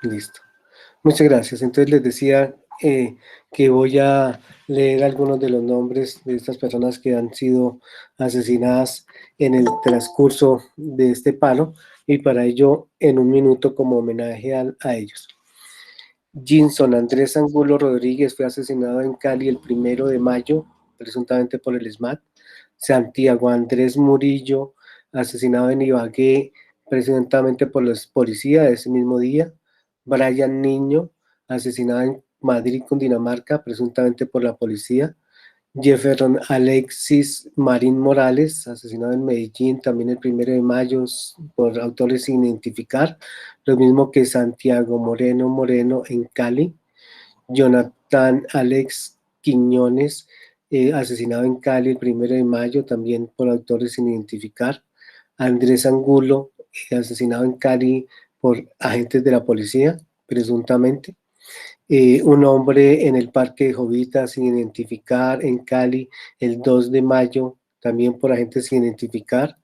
Listo. Muchas gracias. Entonces les decía que voy a leer algunos de los nombres de estas personas que han sido asesinadas en el transcurso de este paro y para ello en un minuto como homenaje a ellos. Ginson Andrés Angulo Rodríguez fue asesinado en Cali el 1 de mayo, presuntamente por el SMAT. Santiago Andrés Murillo, asesinado en Ibagué, presuntamente por la policía ese mismo día. Brian Niño, asesinado en Madrid, Cundinamarca, presuntamente por la policía. Jefferson Alexis Marín Morales, asesinado en Medellín también el 1 de mayo por autores sin identificar, lo mismo que Santiago Moreno en Cali. Jonathan Alex Quiñones, asesinado en Cali el 1 de mayo también por autores sin identificar. Andrés Angulo, asesinado en Cali por agentes de la policía, presuntamente. Un hombre en el Parque de Jovita sin identificar en Cali el 2 de mayo, también por agentes sin identificar.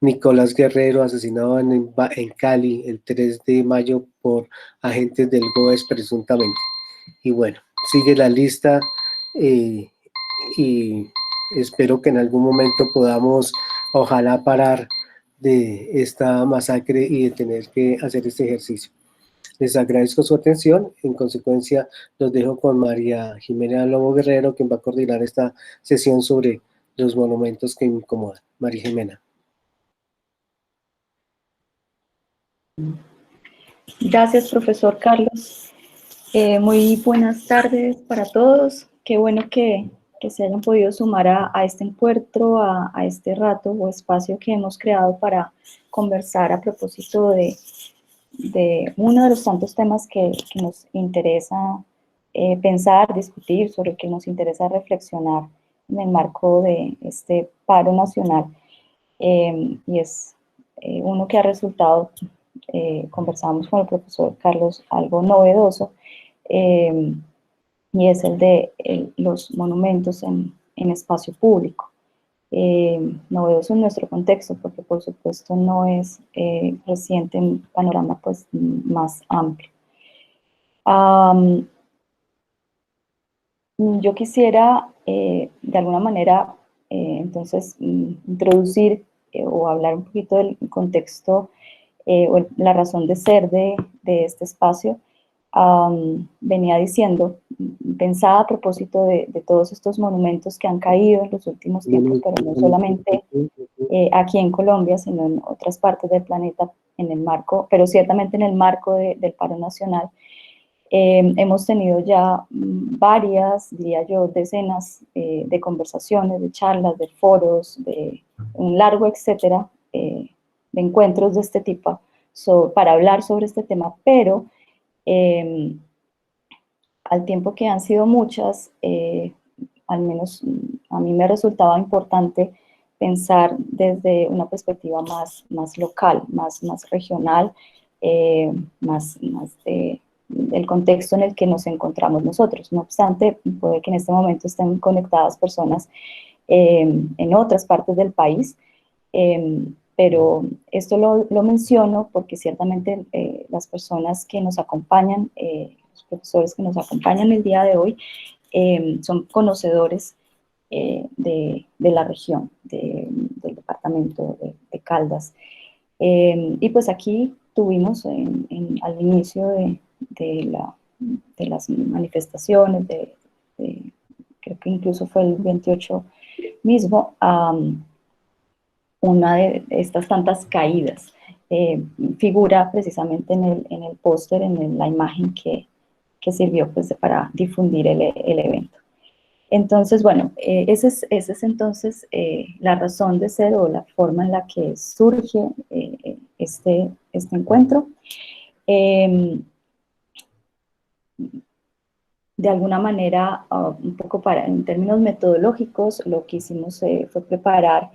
Nicolás Guerrero, asesinado en Cali el 3 de mayo por agentes del GOES presuntamente. Y bueno, sigue la lista y espero que en algún momento podamos, ojalá, parar de esta masacre y de tener que hacer este ejercicio. Les agradezco su atención. En consecuencia, los dejo con María Jimena Lobo Guerrero, quien va a coordinar esta sesión sobre los monumentos que me incomodan. María Jimena. Gracias, profesor Carlos. Muy buenas tardes para todos. Qué bueno que se hayan podido sumar a este encuentro, a este rato o espacio que hemos creado para conversar a propósito de uno de los tantos temas que nos interesa pensar, discutir, sobre que nos interesa reflexionar en el marco de este paro nacional. Y es uno que ha resultado, conversamos con el profesor Carlos, algo novedoso, y es el de los monumentos en espacio público. Novedoso en nuestro contexto, porque por supuesto no es reciente en panorama pues, más amplio. Yo quisiera, de alguna manera, entonces, introducir o hablar un poquito del contexto o la razón de ser de este espacio. Venía diciendo, pensaba a propósito de todos estos monumentos que han caído en los últimos tiempos, pero no solamente aquí en Colombia, sino en otras partes del planeta, en el marco, pero ciertamente en el marco del paro nacional. Hemos tenido ya varias, diría yo, decenas de conversaciones, de charlas, de foros, de un largo etcétera, de encuentros de este tipo para hablar sobre este tema, pero al tiempo que han sido muchas, al menos a mí me resultaba importante pensar desde una perspectiva más local, más regional, más del contexto en el que nos encontramos nosotros. No obstante, puede que en este momento estén conectadas personas en otras partes del país, pero esto lo menciono porque ciertamente las personas que nos acompañan, los profesores que nos acompañan el día de hoy, son conocedores de la región, del departamento de Caldas. Y pues aquí tuvimos al inicio de las manifestaciones, creo que incluso fue el 28 mismo, una de estas tantas caídas. Figura precisamente en el póster, en la imagen que sirvió pues, para difundir el evento. Entonces, bueno, esa es entonces la razón de ser o la forma en la que surge este encuentro. De alguna manera, un poco en términos metodológicos, lo que hicimos fue preparar,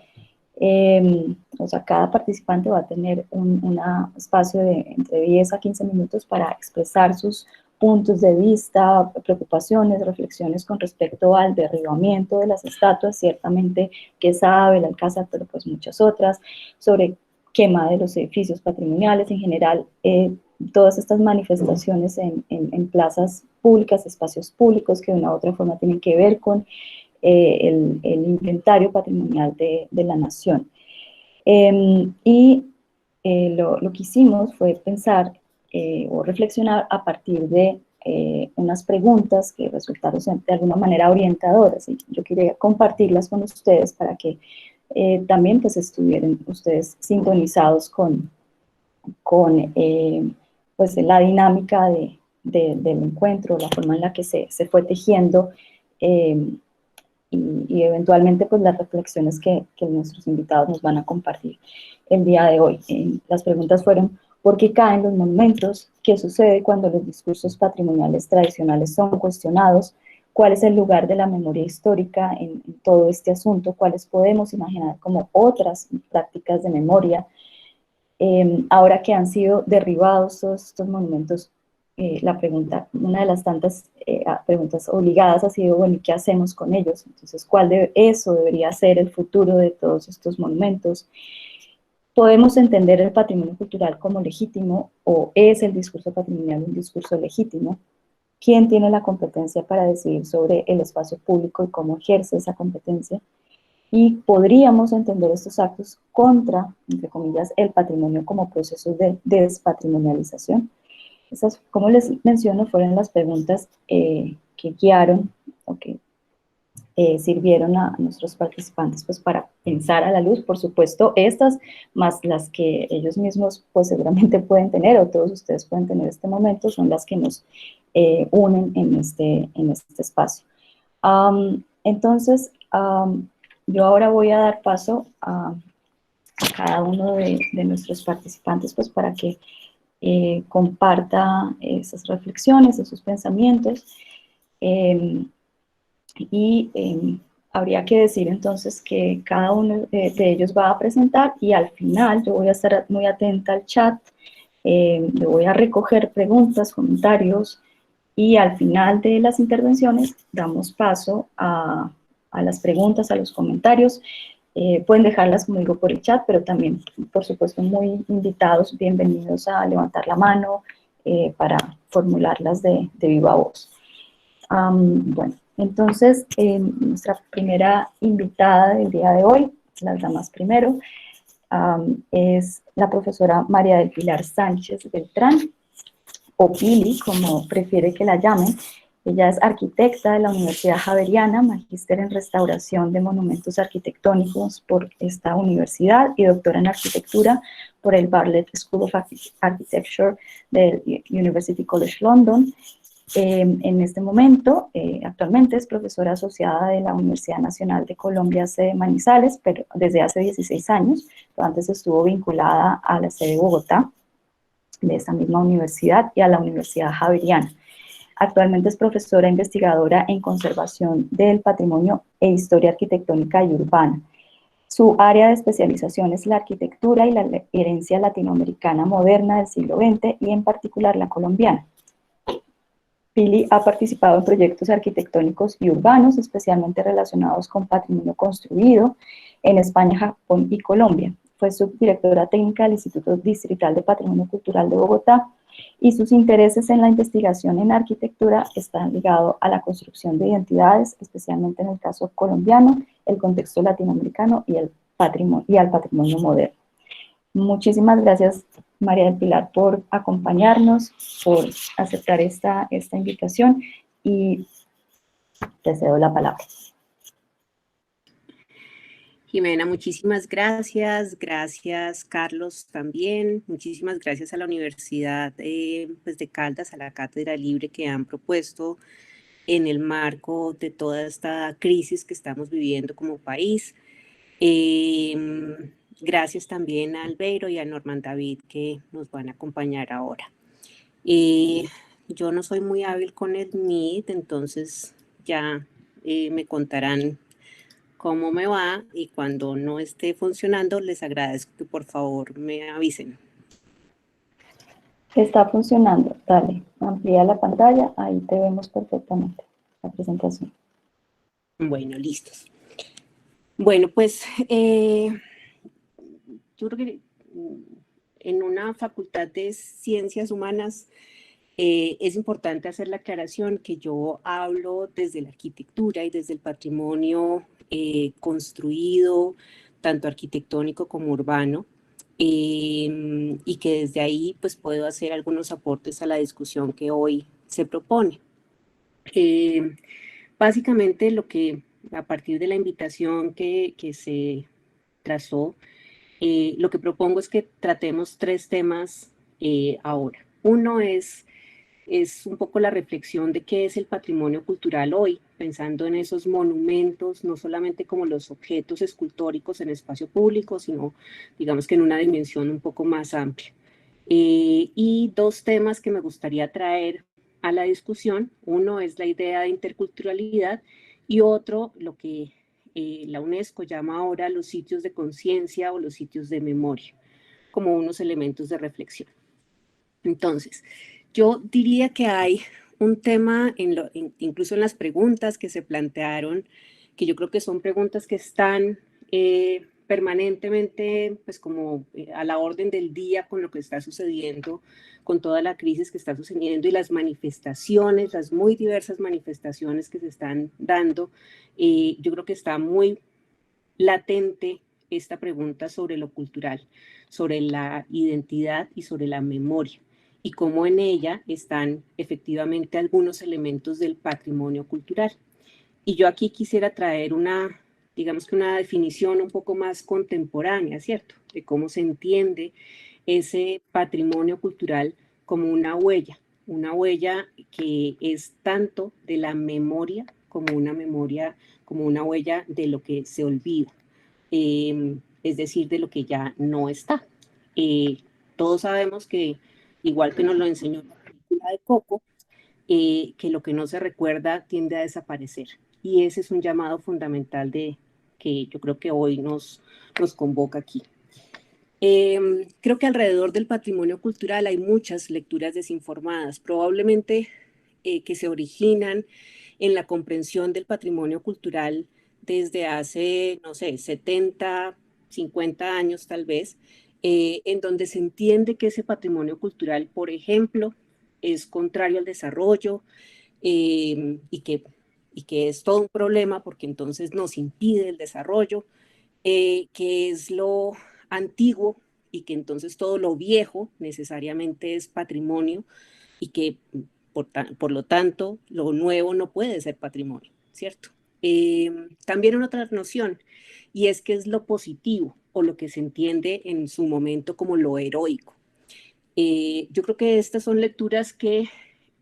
o sea, cada participante va a tener un espacio de entre 10 a 15 minutos para expresar sus puntos de vista, preocupaciones, reflexiones con respecto al derribamiento de las estatuas, ciertamente que sabe el Alcázar, pero pues muchas otras, sobre quema de los edificios patrimoniales en general, todas estas manifestaciones en plazas públicas, espacios públicos que de una u otra forma tienen que ver con el inventario patrimonial de la nación. Lo que hicimos fue pensar o reflexionar a partir de unas preguntas que resultaron de alguna manera orientadoras, y yo quería compartirlas con ustedes para que también pues estuvieran ustedes sintonizados con pues la dinámica del encuentro, la forma en la que se fue tejiendo y eventualmente pues las reflexiones que nuestros invitados nos van a compartir el día de hoy. Las preguntas fueron: ¿por qué caen los monumentos? ¿Qué sucede cuando los discursos patrimoniales tradicionales son cuestionados? ¿Cuál es el lugar de la memoria histórica en todo este asunto? ¿Cuáles podemos imaginar como otras prácticas de memoria? Ahora que han sido derribados todos estos monumentos, la pregunta, una de las tantas preguntas obligadas ha sido, bueno, ¿y qué hacemos con ellos? Entonces, ¿cuál de eso debería ser el futuro de todos estos monumentos? ¿Podemos entender el patrimonio cultural como legítimo o es el discurso patrimonial un discurso legítimo? ¿Quién tiene la competencia para decidir sobre el espacio público y cómo ejerce esa competencia? Y podríamos entender estos actos contra, entre comillas, el patrimonio como procesos de despatrimonialización. Estas, como les menciono, fueron las preguntas que guiaron o que sirvieron a nuestros participantes pues, para pensar a la luz, por supuesto, estas, más las que ellos mismos pues seguramente pueden tener, o todos ustedes pueden tener en este momento, son las que nos unen en este espacio. Entonces, yo ahora voy a dar paso a cada uno de nuestros participantes pues, para que comparta esas reflexiones, esos pensamientos. Habría que decir entonces que cada uno de ellos va a presentar y al final yo voy a estar muy atenta al chat, yo voy a recoger preguntas, comentarios y al final de las intervenciones damos paso a las preguntas, a los comentarios. Pueden dejarlas, como digo, por el chat, pero también, por supuesto, muy invitados, bienvenidos a levantar la mano para formularlas de viva voz. Bueno, entonces, nuestra primera invitada del día de hoy, las damas primero, es la profesora María del Pilar Sánchez Beltrán, o Pili, como prefiere que la llamen. Ella es arquitecta de la Universidad Javeriana, magíster en restauración de monumentos arquitectónicos por esta universidad y doctora en arquitectura por el Bartlett School of Architecture del University College London. En este momento, actualmente es profesora asociada de la Universidad Nacional de Colombia, sede Manizales, pero desde hace 16 años, pero antes estuvo vinculada a la sede de Bogotá, de esa misma universidad, y a la Universidad Javeriana. Actualmente es profesora investigadora en conservación del patrimonio e historia arquitectónica y urbana. Su área de especialización es la arquitectura y la herencia latinoamericana moderna del siglo XX y en particular la colombiana. Pili ha participado en proyectos arquitectónicos y urbanos, especialmente relacionados con patrimonio construido en España, Japón y Colombia. Fue subdirectora técnica del Instituto Distrital de Patrimonio Cultural de Bogotá y sus intereses en la investigación en arquitectura están ligados a la construcción de identidades, especialmente en el caso colombiano, el contexto latinoamericano y al patrimonio moderno. Muchísimas gracias, María del Pilar, por acompañarnos, por aceptar esta invitación y te cedo la palabra. Jimena, muchísimas gracias. Gracias, Carlos, también. Muchísimas gracias a la Universidad pues de Caldas, a la Cátedra Libre que han propuesto en el marco de toda esta crisis que estamos viviendo como país. Gracias también a Albeiro y a Norman David que nos van a acompañar ahora. Yo no soy muy hábil con el Meet, entonces ya me contarán cómo me va y cuando no esté funcionando les agradezco que por favor me avisen. Está funcionando, dale, amplía la pantalla, ahí te vemos perfectamente la presentación. Bueno, listos. Bueno, pues yo creo que en una facultad de ciencias humanas es importante hacer la aclaración que yo hablo desde la arquitectura y desde el patrimonio construido, tanto arquitectónico como urbano, y que desde ahí pues puedo hacer algunos aportes a la discusión que hoy se propone. Básicamente lo que a partir de la invitación que se trazó, lo que propongo es que tratemos tres temas ahora. Uno es un poco la reflexión de qué es el patrimonio cultural hoy, pensando en esos monumentos, no solamente como los objetos escultóricos en espacio público, sino digamos que en una dimensión un poco más amplia. Y dos temas que me gustaría traer a la discusión. Uno es la idea de interculturalidad y otro, lo que la UNESCO llama ahora los sitios de conciencia o los sitios de memoria, como unos elementos de reflexión. Entonces, yo diría que hay un tema, incluso en las preguntas que se plantearon, que yo creo que son preguntas que están permanentemente, pues como a la orden del día con lo que está sucediendo, con toda la crisis que está sucediendo y las manifestaciones, las muy diversas manifestaciones que se están dando. Yo creo que está muy latente esta pregunta sobre lo cultural, sobre la identidad y sobre la memoria, y cómo en ella están efectivamente algunos elementos del patrimonio cultural. Y yo aquí quisiera traer una, digamos que una definición un poco más contemporánea, ¿cierto? De cómo se entiende ese patrimonio cultural como una huella que es tanto de la memoria, como una huella de lo que se olvida, es decir, de lo que ya no está. Todos sabemos que, igual que nos lo enseñó la película de Coco, que lo que no se recuerda tiende a desaparecer. Y ese es un llamado fundamental que yo creo que hoy nos convoca aquí. Creo que alrededor del patrimonio cultural hay muchas lecturas desinformadas, probablemente que se originan en la comprensión del patrimonio cultural desde hace, no sé, 70, 50 años tal vez, en donde se entiende que ese patrimonio cultural, por ejemplo, es contrario al desarrollo y que es todo un problema porque entonces nos impide el desarrollo, que es lo antiguo y que entonces todo lo viejo necesariamente es patrimonio y que por lo tanto lo nuevo no puede ser patrimonio, ¿cierto? También otra noción, y es que es lo positivo o lo que se entiende en su momento como lo heroico. Yo creo que estas son lecturas que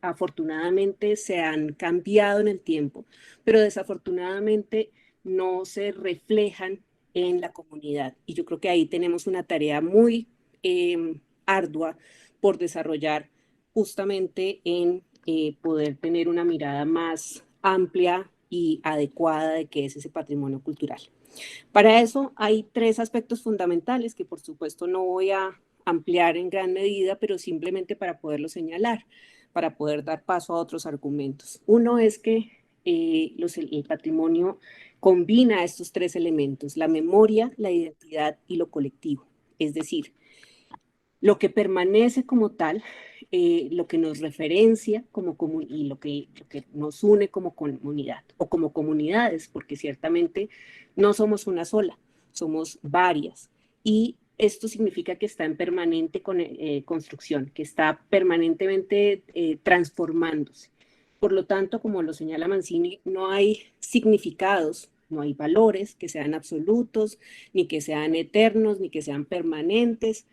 afortunadamente se han cambiado en el tiempo, pero desafortunadamente no se reflejan en la comunidad. Y yo creo que ahí tenemos una tarea muy ardua por desarrollar justamente en poder tener una mirada más amplia y adecuada de qué es ese patrimonio cultural. Para eso hay tres aspectos fundamentales que por supuesto no voy a ampliar en gran medida, pero simplemente para poderlo señalar, para poder dar paso a otros argumentos. Uno es que el patrimonio combina estos tres elementos, la memoria, la identidad y lo colectivo. Es decir, lo que permanece como tal, lo que nos referencia y lo que nos une como comunidad o como comunidades, porque ciertamente no somos una sola, somos varias. Y esto significa que está en permanente construcción, que está permanentemente transformándose. Por lo tanto, como lo señala Mancini, no hay significados, no hay valores que sean absolutos, ni que sean eternos, ni que sean permanentes,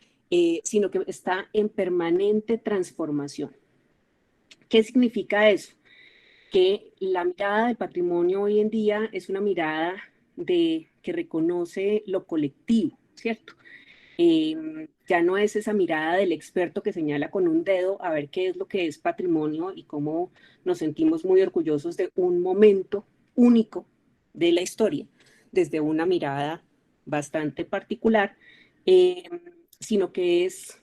sino que está en permanente transformación. ¿Qué significa eso? Que la mirada del patrimonio hoy en día es una mirada que reconoce lo colectivo, ¿cierto? Ya no es esa mirada del experto que señala con un dedo a ver qué es lo que es patrimonio y cómo nos sentimos muy orgullosos de un momento único de la historia, desde una mirada bastante particular, sino que es,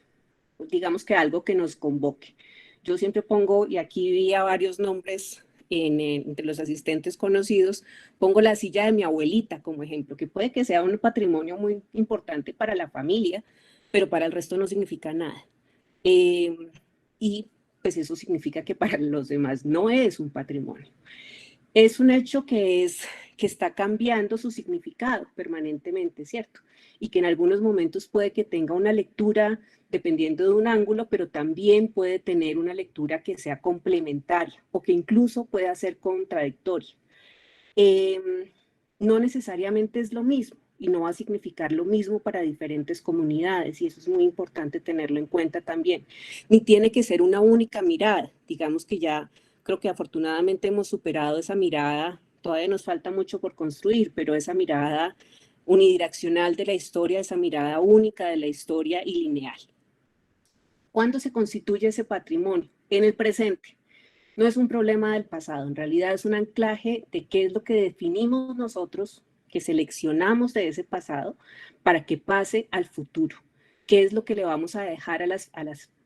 digamos que algo que nos convoque. Yo siempre pongo, y aquí vi a varios nombres entre los asistentes conocidos, pongo la silla de mi abuelita como ejemplo, que puede que sea un patrimonio muy importante para la familia, pero para el resto no significa nada. Y pues eso significa que para los demás no es un patrimonio. Es un hecho que está cambiando su significado permanentemente, ¿cierto? Y que en algunos momentos puede que tenga una lectura dependiendo de un ángulo, pero también puede tener una lectura que sea complementaria o que incluso pueda ser contradictoria. No necesariamente es lo mismo y no va a significar lo mismo para diferentes comunidades, y eso es muy importante tenerlo en cuenta también. Ni tiene que ser una única mirada. Digamos que ya creo que afortunadamente hemos superado esa mirada, todavía nos falta mucho por construir, pero esa mirada unidireccional de la historia, esa mirada única de la historia y lineal. ¿Cuándo se constituye ese patrimonio? En el presente. No es un problema del pasado, en realidad es un anclaje de qué es lo que definimos nosotros, que seleccionamos de ese pasado para que pase al futuro. ¿Qué es lo que le vamos a dejar a las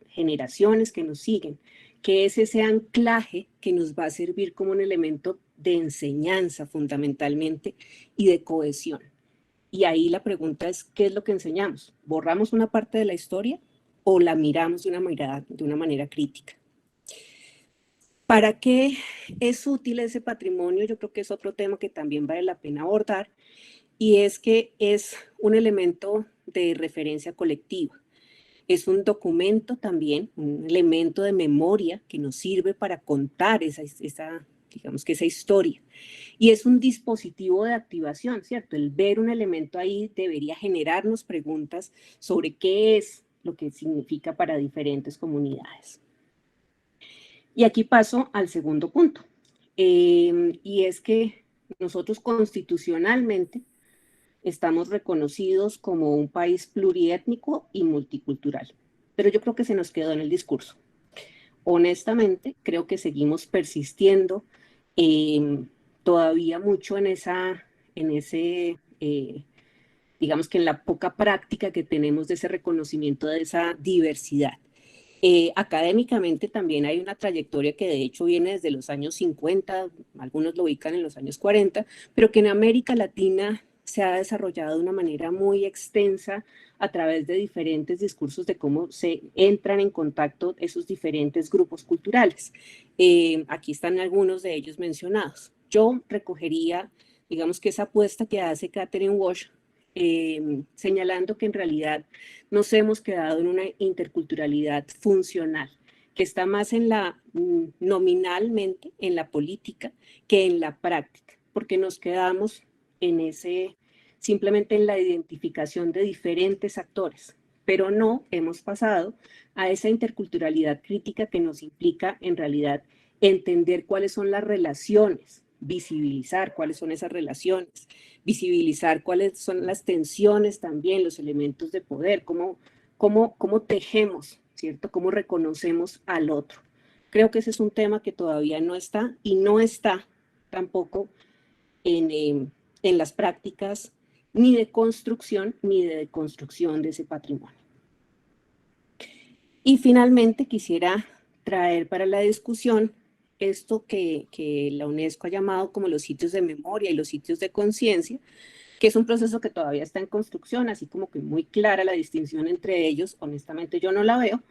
generaciones que nos siguen? ¿Qué es ese anclaje que nos va a servir como un elemento de enseñanza fundamentalmente y de cohesión? Y ahí la pregunta es, ¿qué es lo que enseñamos? ¿Borramos una parte de la historia o la miramos de una manera crítica? ¿Para qué es útil ese patrimonio? Yo creo que es otro tema que también vale la pena abordar, y es que es un elemento de referencia colectiva. Es un documento también, un elemento de memoria que nos sirve para contar digamos que esa historia. Y es un dispositivo de activación, ¿cierto? El ver un elemento ahí debería generarnos preguntas sobre qué es lo que significa para diferentes comunidades. Y aquí paso al segundo punto, y es que nosotros constitucionalmente estamos reconocidos como un país pluriétnico y multicultural, pero yo creo que se nos quedó en el discurso. Honestamente, creo que seguimos persistiendo todavía mucho digamos que en la poca práctica que tenemos de ese reconocimiento de esa diversidad. Académicamente también hay una trayectoria que de hecho viene desde los años 50, algunos lo ubican en los años 40, pero que en América Latina se ha desarrollado de una manera muy extensa a través de diferentes discursos de cómo se entran en contacto esos diferentes grupos culturales. Aquí están algunos de ellos mencionados. Yo recogería, digamos que esa apuesta que hace Catherine Walsh, señalando que en realidad nos hemos quedado en una interculturalidad funcional, que está más nominalmente en la política que en la práctica, porque nos quedamos simplemente en la identificación de diferentes actores, pero no hemos pasado a esa interculturalidad crítica que nos implica en realidad entender cuáles son las relaciones, visibilizar cuáles son esas relaciones, visibilizar cuáles son las tensiones también, los elementos de poder, cómo tejemos, ¿cierto? Cómo reconocemos al otro. Creo que ese es un tema que todavía no está, y no está tampoco en las prácticas ni de construcción ni de deconstrucción de ese patrimonio. Y finalmente quisiera traer para la discusión esto que la UNESCO ha llamado como los sitios de memoria y los sitios de conciencia, que es un proceso que todavía está en construcción, así como que muy clara la distinción entre ellos. Honestamente yo no la veo,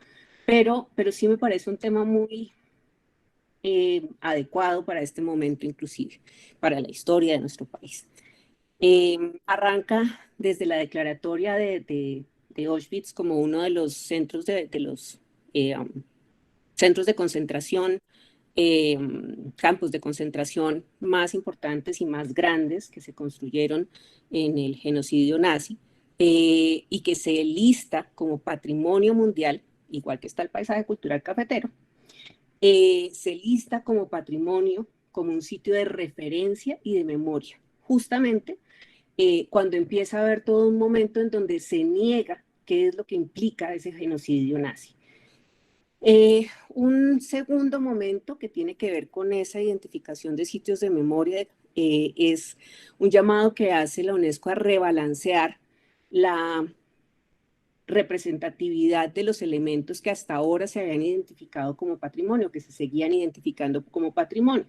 pero sí me parece un tema muy adecuado para este momento, inclusive para la historia de nuestro país. Arranca desde la declaratoria de Auschwitz como uno de los centros centros de concentración, campos de concentración más importantes y más grandes que se construyeron en el genocidio nazi, y que se lista como patrimonio mundial, igual que está el paisaje cultural cafetero, se lista como patrimonio, como un sitio de referencia y de memoria, justamente cuando empieza a haber todo un momento en donde se niega qué es lo que implica ese genocidio nazi. Un segundo momento que tiene que ver con esa identificación de sitios de memoria es un llamado que hace la UNESCO a rebalancear la representatividad de los elementos que hasta ahora se habían identificado como patrimonio, que se seguían identificando como patrimonio.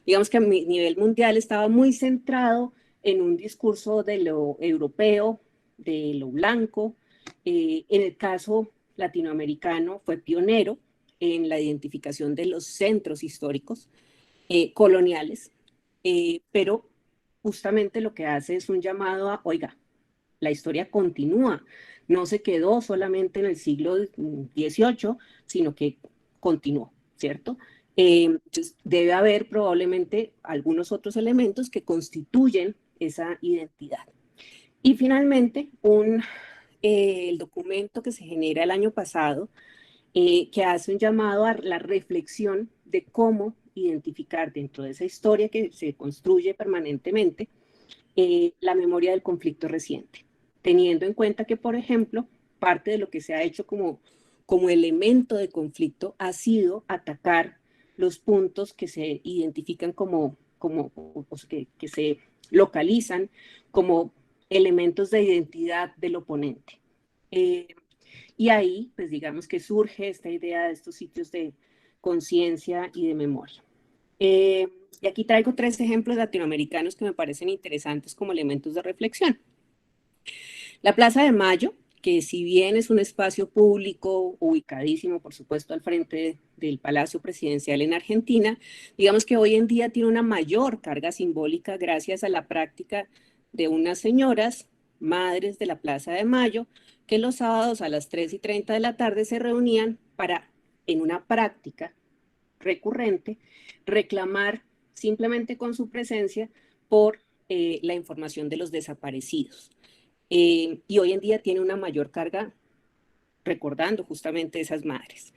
Digamos que a nivel mundial estaba muy centrado en un discurso de lo europeo, de lo blanco, En el caso latinoamericano fue pionero en la identificación de los centros históricos coloniales, pero justamente lo que hace es un llamado a, oiga, la historia continúa, no se quedó solamente en el siglo XVIII, sino que continuó, ¿cierto? Entonces, debe haber probablemente algunos otros elementos que constituyen esa identidad. Y finalmente, el documento que se genera el año pasado, que hace un llamado a la reflexión de cómo identificar dentro de esa historia que se construye permanentemente la memoria del conflicto reciente, teniendo en cuenta que, por ejemplo, parte de lo que se ha hecho como elemento de conflicto ha sido atacar los puntos que se identifican que se localizan como elementos de identidad del oponente. Y ahí, pues digamos que surge esta idea de estos sitios de conciencia y de memoria. Y aquí traigo 3 ejemplos latinoamericanos que me parecen interesantes como elementos de reflexión. La Plaza de Mayo, que si bien es un espacio público ubicadísimo, por supuesto, al frente del Palacio Presidencial en Argentina, digamos que hoy en día tiene una mayor carga simbólica gracias a la práctica de unas señoras, madres de la Plaza de Mayo, que los sábados a las 3:30 de la tarde se reunían para, en una práctica recurrente, reclamar simplemente con su presencia por la información de los desaparecidos. Y hoy en día tiene una mayor carga recordando justamente esas madres.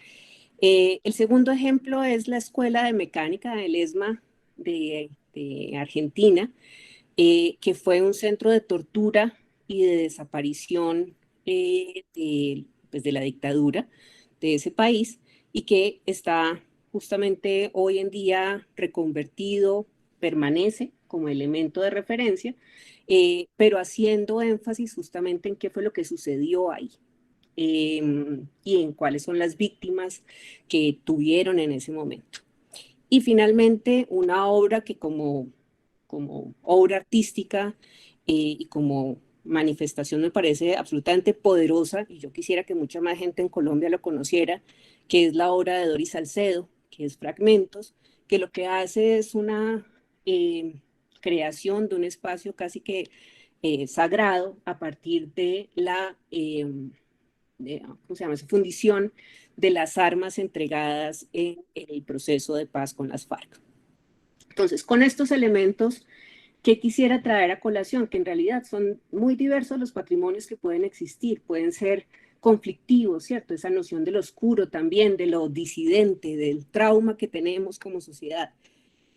El segundo ejemplo es la Escuela de Mecánica del ESMA de Argentina, que fue un centro de tortura y de desaparición de la dictadura de ese país y que está justamente hoy en día reconvertido, permanece como elemento de referencia, pero haciendo énfasis justamente en qué fue lo que sucedió ahí y en cuáles son las víctimas que tuvieron en ese momento. Y finalmente, una obra que como obra artística y como manifestación me parece absolutamente poderosa, y yo quisiera que mucha más gente en Colombia lo conociera, que es la obra de Doris Salcedo, que es Fragmentos, que lo que hace es una creación de un espacio casi que sagrado a partir de la ¿cómo se llama? Fundición de las armas entregadas en el proceso de paz con las FARC. Entonces, con estos elementos, ¿qué quisiera traer a colación? Que en realidad son muy diversos los patrimonios que pueden existir, pueden ser conflictivos, ¿cierto? Esa noción de lo oscuro también, de lo disidente, del trauma que tenemos como sociedad.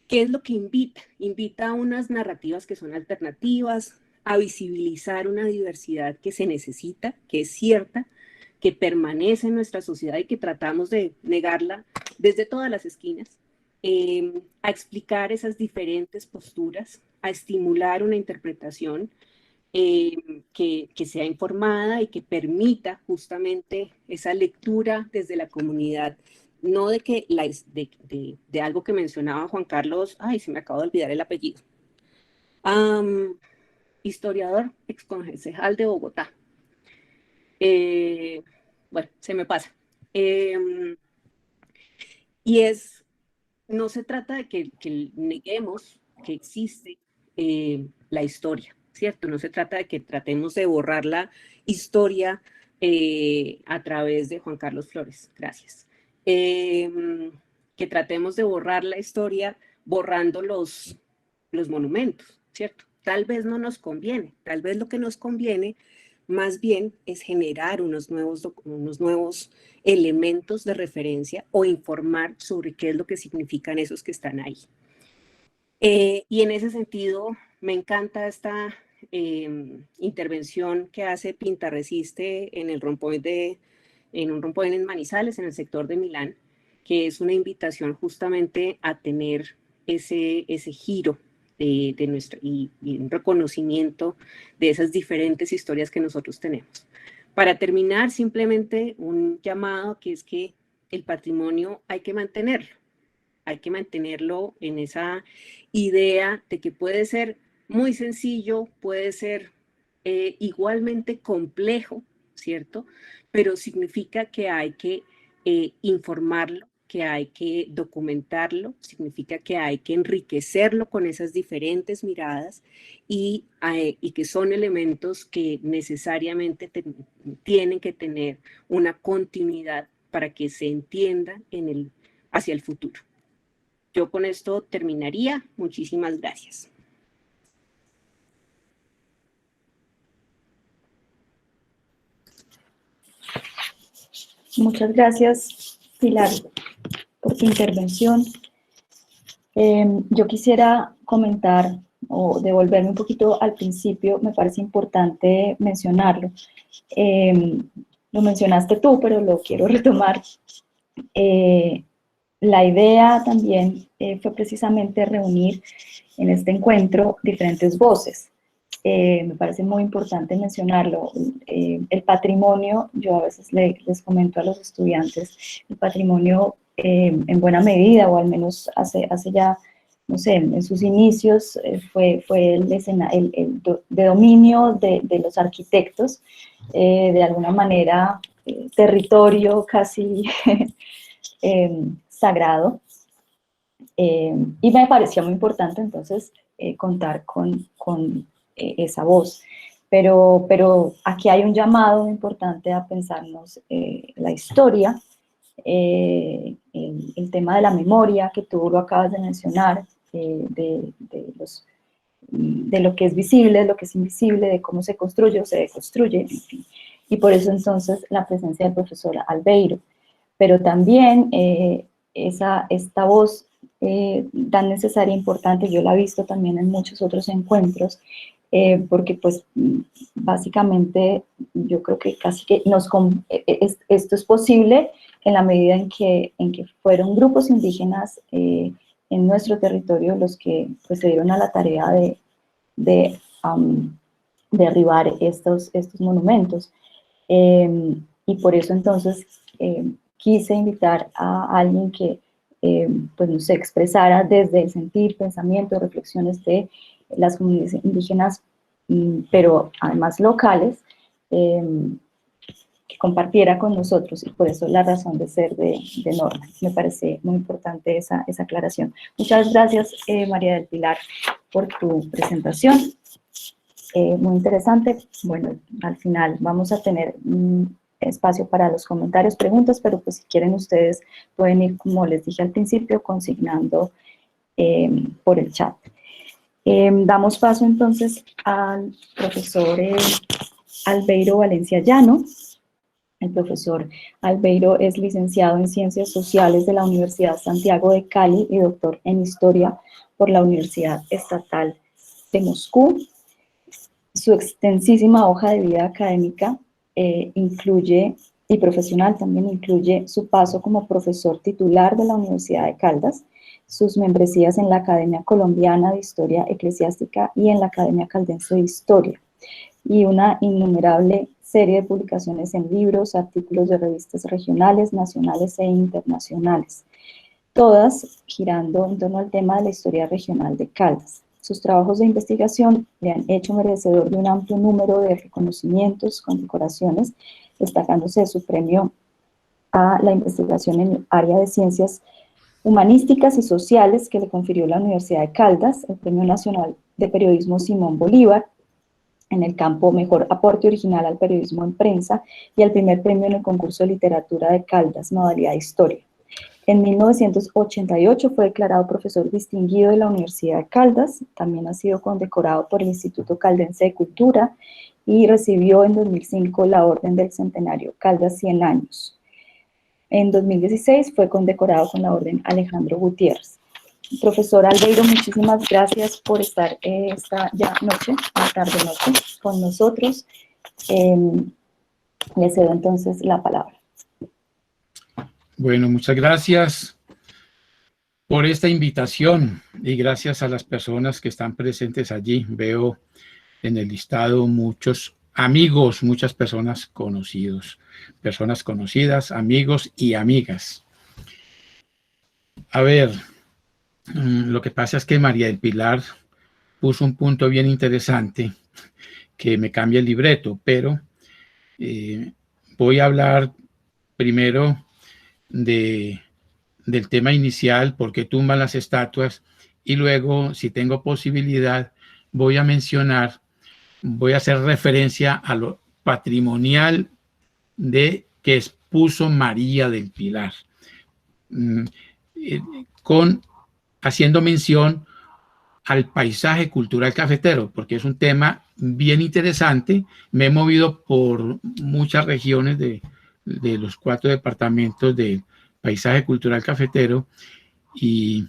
¿Qué es lo que invita? Invita a unas narrativas que son alternativas, a visibilizar una diversidad que se necesita, que es cierta, que permanece en nuestra sociedad y que tratamos de negarla desde todas las esquinas, a explicar esas diferentes posturas, a estimular una interpretación que sea informada y que permita justamente esa lectura desde la comunidad, no de que de algo que mencionaba Juan Carlos, ay, se me acabo de olvidar el apellido, historiador exconcejal de Bogotá. Bueno, se me pasa. Y no se trata de que neguemos que existe la historia, ¿cierto? No se trata de que tratemos de borrar la historia a través de Juan Carlos Flores, gracias. Que tratemos de borrar la historia borrando los monumentos, ¿cierto? Tal vez no nos conviene, tal vez lo que nos conviene más bien es generar unos nuevos elementos de referencia o informar sobre qué es lo que significan esos que están ahí. Y en ese sentido, me encanta esta intervención que hace Pinta Resiste en un rompoint en Manizales, en el sector de Milán, que es una invitación justamente a tener ese giro de nuestro, y un reconocimiento de esas diferentes historias que nosotros tenemos. Para terminar, simplemente un llamado que es que el patrimonio hay que mantenerlo en esa idea de que puede ser muy sencillo, puede ser igualmente complejo, ¿cierto? Pero significa que hay que informarlo, que hay que documentarlo, significa que hay que enriquecerlo con esas diferentes miradas y que son elementos que necesariamente tienen que tener una continuidad para que se entienda hacia el futuro. Yo con esto terminaría. Muchísimas gracias. Muchas gracias, Pilar, por tu intervención. Yo quisiera comentar o devolverme un poquito al principio, me parece importante mencionarlo. Lo mencionaste tú, pero lo quiero retomar. La idea también fue precisamente reunir en este encuentro diferentes voces. Me parece muy importante mencionarlo. El patrimonio, yo a veces les comento a los estudiantes, el patrimonio en buena medida, o al menos hace ya, no sé, en sus inicios fue el de dominio de los arquitectos, de alguna manera territorio casi sagrado, y me parecía muy importante entonces contar con esa voz. Pero aquí hay un llamado importante a pensarnos la historia, el tema de la memoria, que tú lo acabas de mencionar, de lo que es visible, de lo que es invisible, de cómo se construye o se deconstruye, en fin. Y por eso entonces la presencia del profesor Albeiro. Pero también esta voz tan necesaria e importante, yo la he visto también en muchos otros encuentros, porque pues básicamente yo creo que casi que esto es posible en la medida en que fueron grupos indígenas en nuestro territorio los que pues, se dieron a la tarea de derribar estos monumentos. Y por eso entonces quise invitar a alguien que pues no sé, expresara desde el sentir, pensamiento, reflexiones de las comunidades indígenas, pero además locales, que compartiera con nosotros, y por eso la razón de ser de Norma. Me parece muy importante esa aclaración. Muchas gracias, María del Pilar, por tu presentación. Muy interesante. Bueno, al final vamos a tener espacio para los comentarios, preguntas, pero pues si quieren ustedes pueden ir, como les dije al principio, consignando por el chat. Damos paso entonces al profesor Albeiro Valencia Llano. El profesor Albeiro es licenciado en Ciencias Sociales de la Universidad Santiago de Cali y doctor en Historia por la Universidad Estatal de Moscú. Su extensísima hoja de vida académica y profesional también incluye su paso como profesor titular de la Universidad de Caldas, sus membresías en la Academia Colombiana de Historia Eclesiástica y en la Academia Caldense de Historia, y una innumerable serie de publicaciones en libros, artículos de revistas regionales, nacionales e internacionales, todas girando en torno al tema de la historia regional de Caldas. Sus trabajos de investigación le han hecho merecedor de un amplio número de reconocimientos, condecoraciones, destacándose de su premio a la investigación en el área de ciencias humanísticas y sociales que le confirió la Universidad de Caldas, el Premio Nacional de Periodismo Simón Bolívar, en el campo Mejor Aporte Original al Periodismo en Prensa, y el primer premio en el concurso de literatura de Caldas, modalidad de Historia. En 1988 fue declarado profesor distinguido de la Universidad de Caldas, también ha sido condecorado por el Instituto Caldense de Cultura y recibió en 2005 la Orden del Centenario Caldas 100 años. En 2016 fue condecorado con la Orden Alejandro Gutiérrez. Profesor Albeiro, muchísimas gracias por estar esta tarde-noche con nosotros. Le cedo entonces la palabra. Bueno, muchas gracias por esta invitación y gracias a las personas que están presentes allí. Veo en el listado muchos amigos, muchas personas conocidas, amigos y amigas. A ver, lo que pasa es que María del Pilar puso un punto bien interesante que me cambia el libreto, pero Voy a hablar primero del tema inicial, por qué tumban las estatuas, y luego, si tengo posibilidad, voy a hacer referencia a lo patrimonial que expuso María del Pilar, haciendo mención al paisaje cultural cafetero, porque es un tema bien interesante. Me he movido por muchas regiones de los 4 departamentos del paisaje cultural cafetero y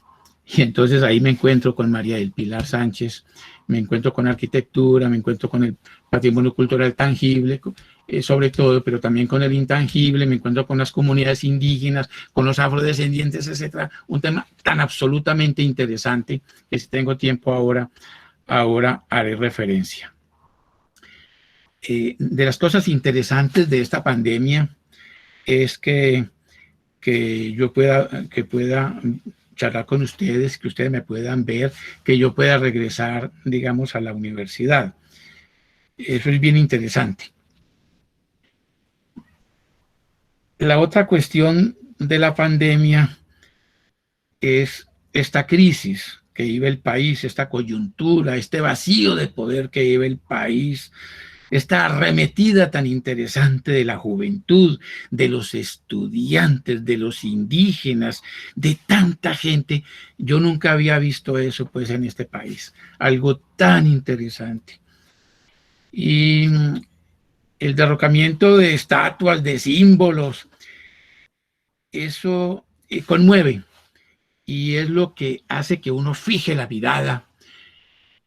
entonces ahí me encuentro con María del Pilar Sánchez, me encuentro con arquitectura, me encuentro con el patrimonio cultural tangible, sobre todo, pero también con el intangible, me encuentro con las comunidades indígenas, con los afrodescendientes, etcétera. Un tema tan absolutamente interesante que si tengo tiempo ahora haré referencia. De las cosas interesantes de esta pandemia es que yo pueda charlar con ustedes, que ustedes me puedan ver, que yo pueda regresar, digamos, a la universidad. Eso es bien interesante. La otra cuestión de la pandemia es esta crisis que vive el país, esta coyuntura, este vacío de poder que vive el país, esta arremetida tan interesante de la juventud, de los estudiantes, de los indígenas, de tanta gente. Yo nunca había visto eso pues en este país, algo tan interesante. Y el derrocamiento de estatuas, de símbolos, eso conmueve y es lo que hace que uno fije la mirada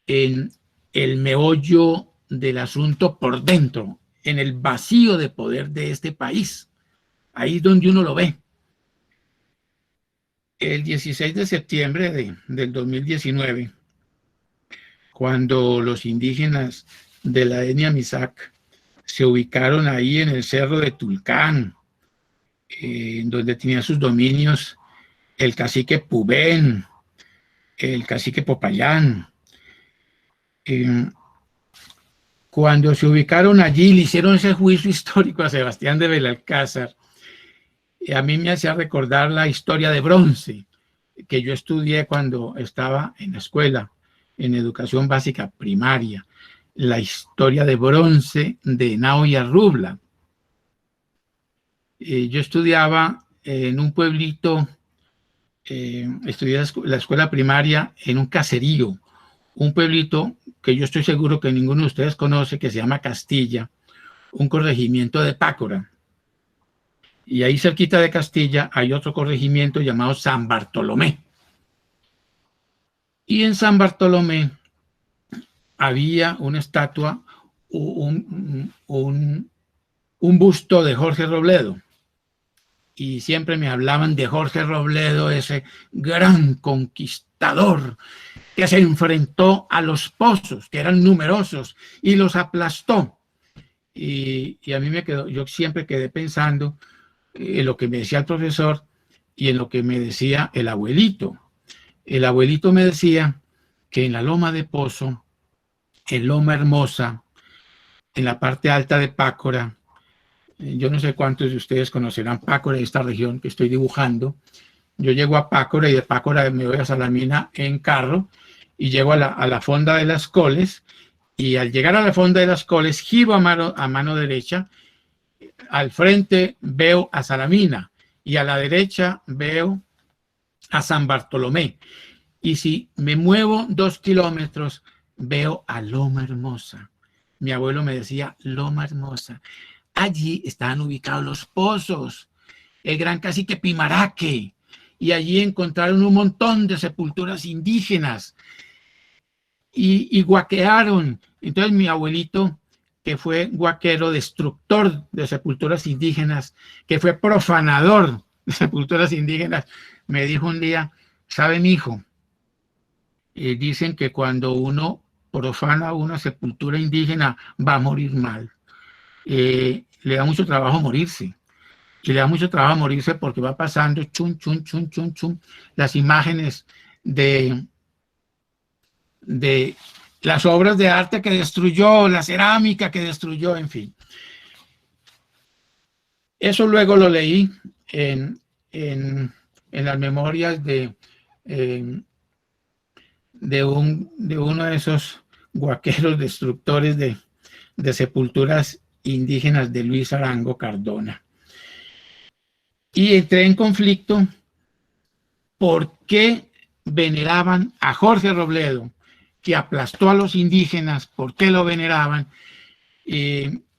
en el meollo del asunto por dentro, en el vacío de poder de este país. Ahí es donde uno lo ve. El 16 de septiembre del 2019, cuando los indígenas de la etnia Misak se ubicaron ahí en el cerro de Tulcán, donde tenía sus dominios el cacique Pubén, el cacique Popayán. Cuando se ubicaron allí, le hicieron ese juicio histórico a Sebastián de Belalcázar. A mí me hacía recordar la historia de bronce que yo estudié cuando estaba en la escuela, en educación básica primaria, la historia de bronce de Henao y Arrubla. Yo estudiaba en un pueblito, estudié la escuela primaria en un caserío, un pueblito que yo estoy seguro que ninguno de ustedes conoce, que se llama Castilla, un corregimiento de Pácora. Y ahí cerquita de Castilla hay otro corregimiento llamado San Bartolomé. Y en San Bartolomé había una estatua, un busto de Jorge Robledo. Y siempre me hablaban de Jorge Robledo, ese gran conquistador que se enfrentó a los pozos, que eran numerosos, y los aplastó. Y a mí me quedó, yo siempre quedé pensando en lo que me decía el profesor y en lo que me decía el abuelito. El abuelito me decía que en la Loma de Pozo, en Loma Hermosa, en la parte alta de Pácora, yo no sé cuántos de ustedes conocerán Pácora, esta región que estoy dibujando. Yo llego a Pácora y de Pácora me voy a Salamina en carro y llego a la fonda de las Coles, y al llegar a la fonda de las Coles giro a mano derecha. Al frente veo a Salamina y a la derecha veo a San Bartolomé. Y si me muevo 2 kilómetros, veo a Loma Hermosa. Mi abuelo me decía Loma Hermosa. Allí estaban ubicados los pozos, el gran cacique Pimaraque, y allí encontraron un montón de sepulturas indígenas y guaquearon. Entonces mi abuelito, que fue guaquero, destructor de sepulturas indígenas, que fue profanador de sepulturas indígenas, me dijo un día, ¿sabe, mijo? Dicen que cuando uno profana una sepultura indígena va a morir mal. Le da mucho trabajo morirse. Y le da mucho trabajo morirse porque va pasando chum, chum, chum, chum, chum, las imágenes de las obras de arte que destruyó, la cerámica que destruyó, en fin. Eso luego lo leí en las memorias de uno de esos guaqueros destructores de sepulturas indígenas, de Luis Arango Cardona. Y entré en conflicto por qué veneraban a Jorge Robledo, que aplastó a los indígenas, por qué lo veneraban,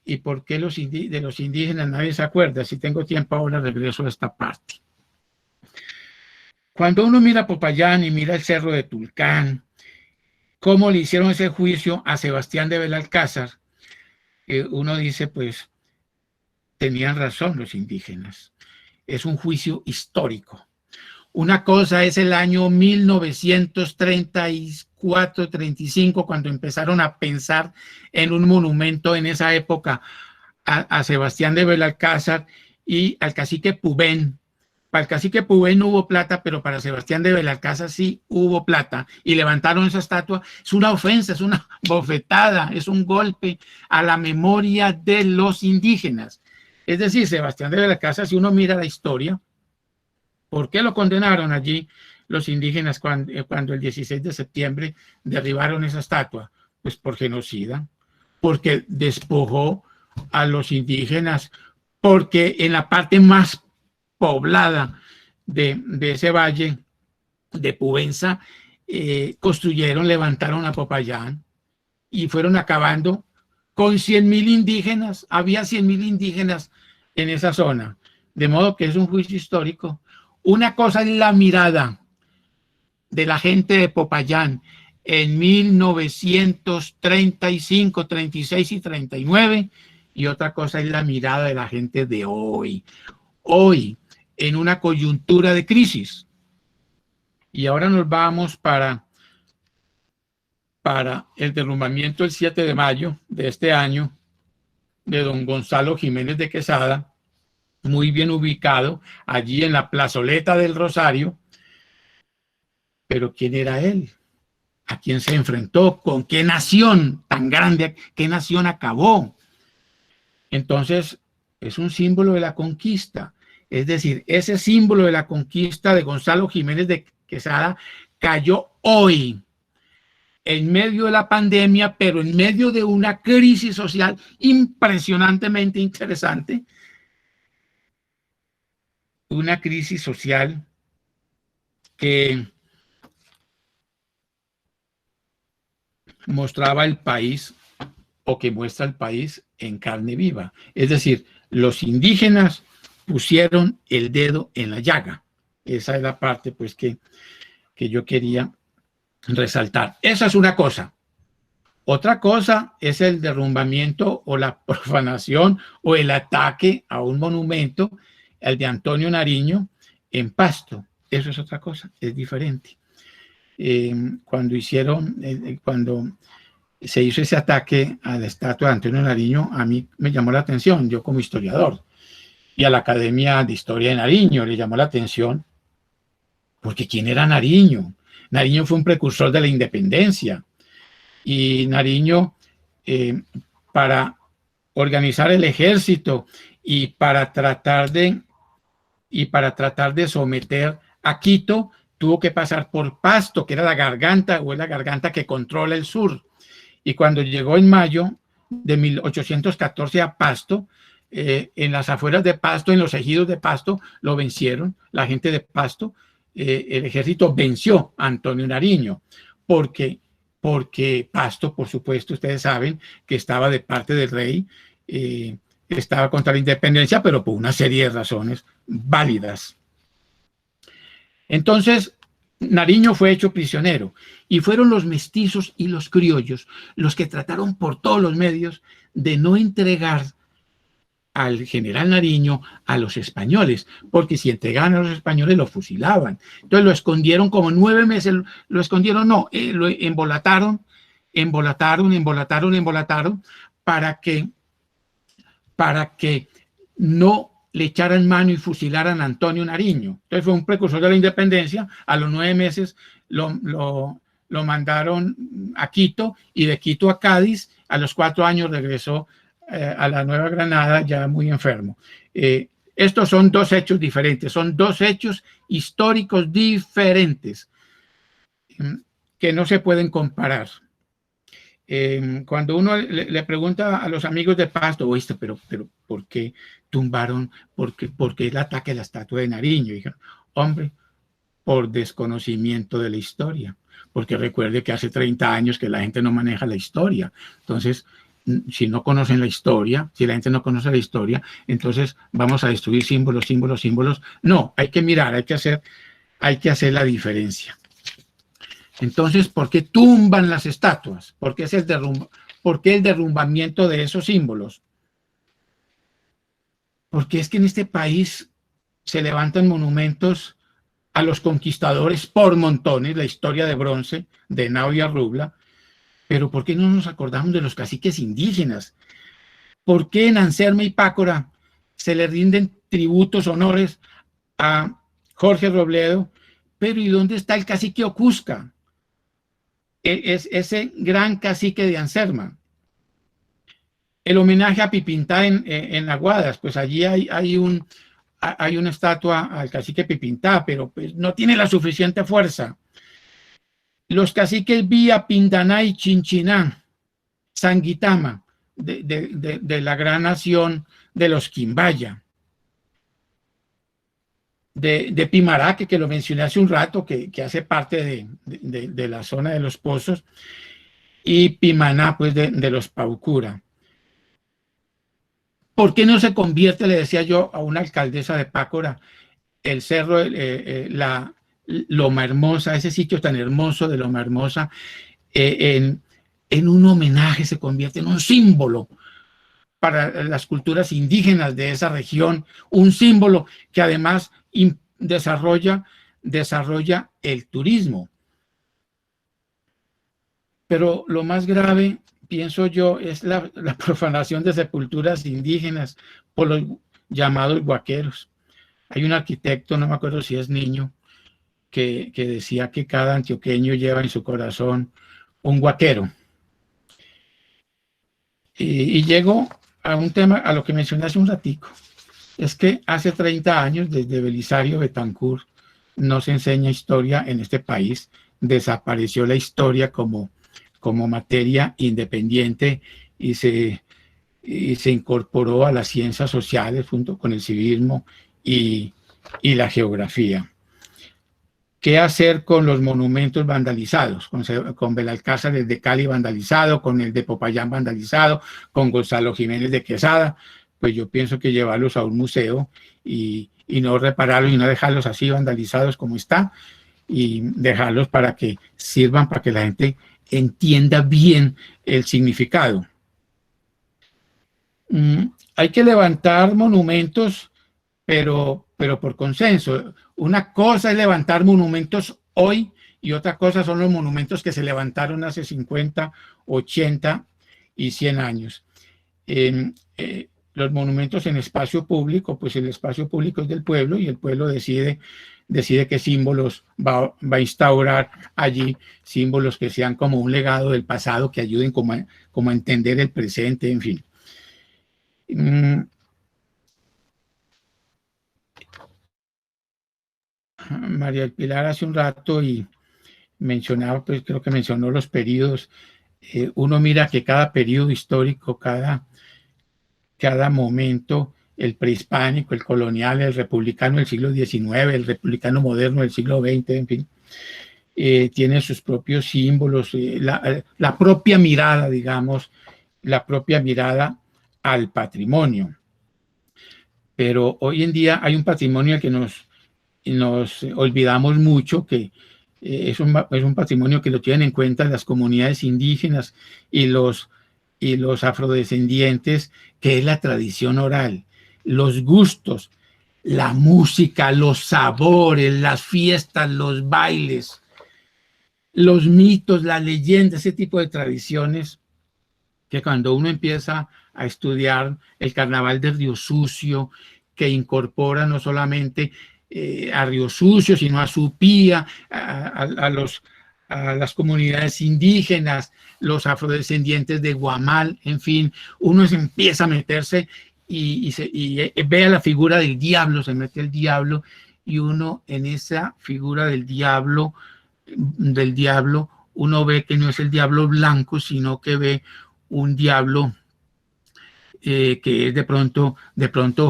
y por qué de los indígenas nadie se acuerda. Si tengo tiempo ahora regreso a esta parte. Cuando uno mira Popayán y mira el cerro de Tulcán, cómo le hicieron ese juicio a Sebastián de Belalcázar, uno dice, pues, tenían razón los indígenas. Es un juicio histórico. Una cosa es el año 1934-35, cuando empezaron a pensar en un monumento en esa época a Sebastián de Belalcázar y al cacique Pubén. Para el cacique Pubén no hubo plata, pero para Sebastián de Belalcázar sí hubo plata. Y levantaron esa estatua. Es una ofensa, es una bofetada, es un golpe a la memoria de los indígenas. Es decir, Sebastián de Belalcázar, si uno mira la historia, ¿por qué lo condenaron allí los indígenas cuando el 16 de septiembre derribaron esa estatua? Pues por genocida, porque despojó a los indígenas, porque en la parte más poblada de ese valle de Pubenza levantaron a Popayán y fueron acabando con 100.000 indígenas. Había 100.000 indígenas en esa zona, de modo que es un juicio histórico. Una cosa es la mirada de la gente de Popayán en 1935, 36 y 39, y otra cosa es la mirada de la gente de hoy. Hoy, en una coyuntura de crisis. Y ahora nos vamos para el derrumbamiento el 7 de mayo de este año de don Gonzalo Jiménez de Quesada, muy bien ubicado allí en la plazoleta del Rosario. Pero ¿quién era él? ¿A quién se enfrentó? ¿Con qué nación tan grande? ¿Qué nación acabó? Entonces, es un símbolo de la conquista. Es decir, ese símbolo de la conquista de Gonzalo Jiménez de Quesada cayó hoy, en medio de la pandemia, pero en medio de una crisis social impresionantemente interesante. Una crisis social que mostraba el país, o que muestra el país en carne viva. Es decir, los indígenas pusieron el dedo en la llaga. Esa es la parte, pues, que yo quería resaltar. Esa es una cosa. Otra cosa es el derrumbamiento o la profanación o el ataque a un monumento, el de Antonio Nariño, en Pasto. Eso es otra cosa, es diferente. Cuando se hizo ese ataque a la estatua de Antonio Nariño, a mí me llamó la atención, yo como historiador, y a la Academia de Historia de Nariño le llamó la atención, porque ¿quién era Nariño? Nariño fue un precursor de la independencia, y Nariño, para organizar el ejército y para tratar de someter a Quito, tuvo que pasar por Pasto, que era la garganta, o es la garganta que controla el sur. Y cuando llegó en mayo de 1814 a Pasto, en las afueras de Pasto, en los ejidos de Pasto, lo vencieron, la gente de Pasto, el ejército venció a Antonio Nariño, porque Pasto, por supuesto, ustedes saben que estaba de parte del rey, estaba contra la independencia, pero por una serie de razones válidas. Entonces, Nariño fue hecho prisionero y fueron los mestizos y los criollos los que trataron por todos los medios de no entregar al general Nariño a los españoles, porque si entregaban a los españoles lo fusilaban. Entonces lo escondieron como 9 meses, lo escondieron, no, lo embolataron para que no le echaran mano y fusilaran a Antonio Nariño. Entonces fue un precursor de la independencia. A los 9 meses lo mandaron a Quito, y de Quito a Cádiz. A los 4 años regresó a la Nueva Granada, ya muy enfermo. estos son dos hechos diferentes, son dos hechos históricos diferentes que no se pueden comparar. Cuando uno le pregunta a los amigos de Pasto, oíste, pero ¿por qué tumbaron, por qué el ataque a la estatua de Nariño? Y dijeron, hombre, por desconocimiento de la historia, porque recuerde que hace 30 años que la gente no maneja la historia. Entonces, si no conocen la historia, si la gente no conoce la historia, entonces vamos a destruir símbolos, símbolos, símbolos. No, hay que mirar, hay que hacer la diferencia. Entonces, ¿por qué tumban las estatuas? ¿Por qué el derrumbamiento de esos símbolos? Porque es que en este país se levantan monumentos a los conquistadores por montones, la historia de bronce de Henao y Arrubla, pero ¿por qué no nos acordamos de los caciques indígenas? ¿Por qué en Anserma y Pácora se le rinden tributos, honores a Jorge Robledo? Pero ¿y dónde está el cacique Ocusca? Es ese gran cacique de Anserma. El homenaje a Pipintá en Aguadas, pues allí hay una estatua al cacique Pipintá, pero pues no tiene la suficiente fuerza. Los caciques Vía, Pindaná y Chinchiná, Sanguitama, de la gran nación de los Quimbaya. De Pimaraque, que lo mencioné hace un rato, que hace parte de la zona de los Pozos, y Pimaná, pues de los Paucura. ¿Por qué no se convierte, le decía yo a una alcaldesa de Pácora, el cerro, la Loma Hermosa, ese sitio tan hermoso de Loma Hermosa, en un homenaje, se convierte en un símbolo para las culturas indígenas de esa región, un símbolo que además desarrolla el turismo? Pero lo más grave, pienso yo, es la profanación de sepulturas indígenas por los llamados huaqueros. Hay un arquitecto, no me acuerdo si es Niño, que decía que cada antioqueño lleva en su corazón un huaquero. Y llego a un tema, a lo que mencioné hace un ratico. Es que hace 30 años, desde Belisario Betancur, no se enseña historia en este país. Desapareció la historia como materia independiente y se incorporó a las ciencias sociales junto con el civismo y la geografía. ¿Qué hacer con los monumentos vandalizados? Con Belalcázar de Cali vandalizado, con el de Popayán vandalizado, con Gonzalo Jiménez de Quesada. Pues yo pienso que llevarlos a un museo y no repararlos y no dejarlos así vandalizados como está, y dejarlos para que sirvan, para que la gente entienda bien el significado. Hay que levantar monumentos, pero por consenso. Una cosa es levantar monumentos hoy y otra cosa son los monumentos que se levantaron hace 50, 80 y 100 años. Los monumentos en espacio público, pues el espacio público es del pueblo y el pueblo decide qué símbolos va a instaurar allí, símbolos que sean como un legado del pasado, que ayuden como a entender el presente, en fin. María del Pilar hace un rato y mencionaba, pues creo que mencionó los periodos. Uno mira que cada periodo histórico, cada momento, el prehispánico, el colonial, el republicano del siglo XIX, el republicano moderno del siglo XX, en fin, tiene sus propios símbolos, la propia mirada, digamos, la propia mirada al patrimonio. Pero hoy en día hay un patrimonio que nos olvidamos mucho, que es un patrimonio que lo tienen en cuenta las comunidades indígenas y los afrodescendientes, que es la tradición oral, los gustos, la música, los sabores, las fiestas, los bailes, los mitos, las leyendas, ese tipo de tradiciones que cuando uno empieza a estudiar el carnaval de Río Sucio, que incorpora no solamente a Río Sucio, sino a Supía, a las comunidades indígenas, los afrodescendientes de Guamal, en fin, uno se empieza a meterse y ve a la figura del diablo, se mete el diablo, y uno en esa figura del diablo, uno ve que no es el diablo blanco, sino que ve un diablo que es de pronto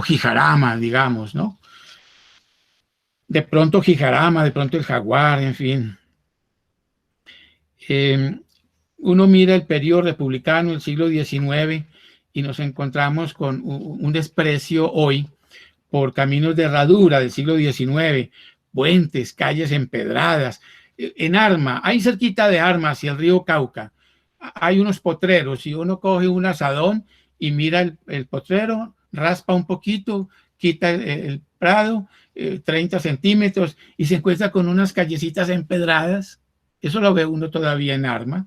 Jijarama, digamos, ¿no? De pronto Jijarama, de pronto el jaguar, en fin. Uno mira el periodo republicano del siglo XIX y nos encontramos con un desprecio hoy por caminos de herradura del siglo XIX, puentes, calles empedradas. En Arma, ahí cerquita de Arma, hacia el río Cauca, hay unos potreros y uno coge un asadón y mira el potrero, raspa un poquito, quita el prado, 30 centímetros y se encuentra con unas callecitas empedradas. Eso lo ve uno todavía en Arma.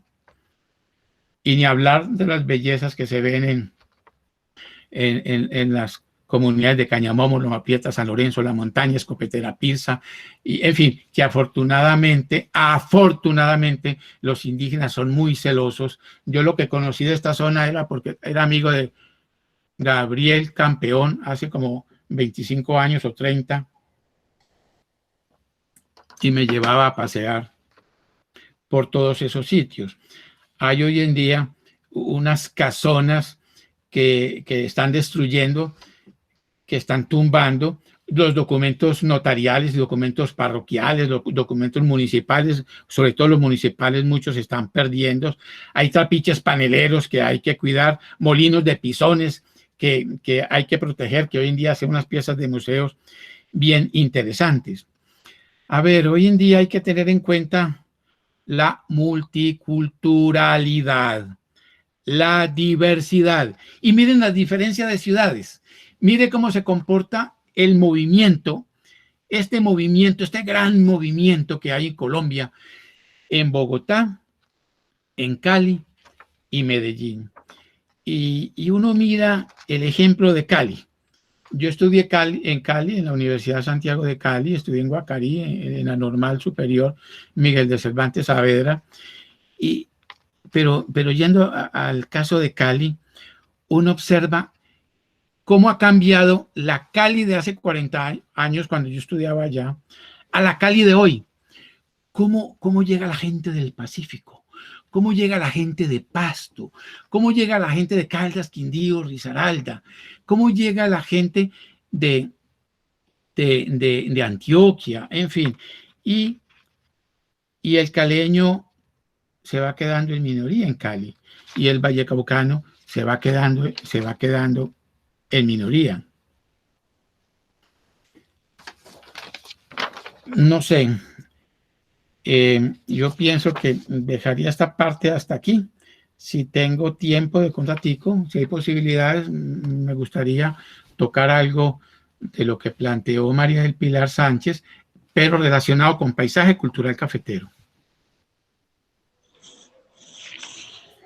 Y ni hablar de las bellezas que se ven en las comunidades de Cañamomo, Loma Prieta, San Lorenzo, La Montaña, Escopetera, Pirza, y en fin, que afortunadamente los indígenas son muy celosos. Yo lo que conocí de esta zona era porque era amigo de Gabriel Campeón hace como 25 años o 30 y me llevaba a pasear por todos esos sitios. Hay hoy en día unas casonas que están destruyendo, que están tumbando los documentos notariales, documentos parroquiales, documentos municipales, sobre todo los municipales, muchos están perdiendo. Hay trapiches paneleros que hay que cuidar, molinos de pisones que hay que proteger, que hoy en día hacen unas piezas de museos bien interesantes. A ver, hoy en día hay que tener en cuenta la multiculturalidad, la diversidad. Y miren la diferencia de ciudades. Mire cómo se comporta el movimiento, este gran movimiento que hay en Colombia, en Bogotá, en Cali y Medellín. Y uno mira el ejemplo de Cali. Yo estudié en Cali, en la Universidad de Santiago de Cali, estudié en Guacarí, en la Normal Superior Miguel de Cervantes Saavedra, pero yendo al caso de Cali, uno observa cómo ha cambiado la Cali de hace 40 años, cuando yo estudiaba allá, a la Cali de hoy. ¿Cómo llega la gente del Pacífico? ¿Cómo llega la gente de Pasto? ¿Cómo llega la gente de Caldas, Quindío, Risaralda? ¿Cómo llega la gente de Antioquia? En fin, y el caleño se va quedando en minoría en Cali y el vallecaucano se va quedando en minoría. No sé, yo pienso que dejaría esta parte hasta aquí. Si tengo tiempo de contratico, si hay posibilidades, me gustaría tocar algo de lo que planteó María del Pilar Sánchez, pero relacionado con paisaje cultural cafetero.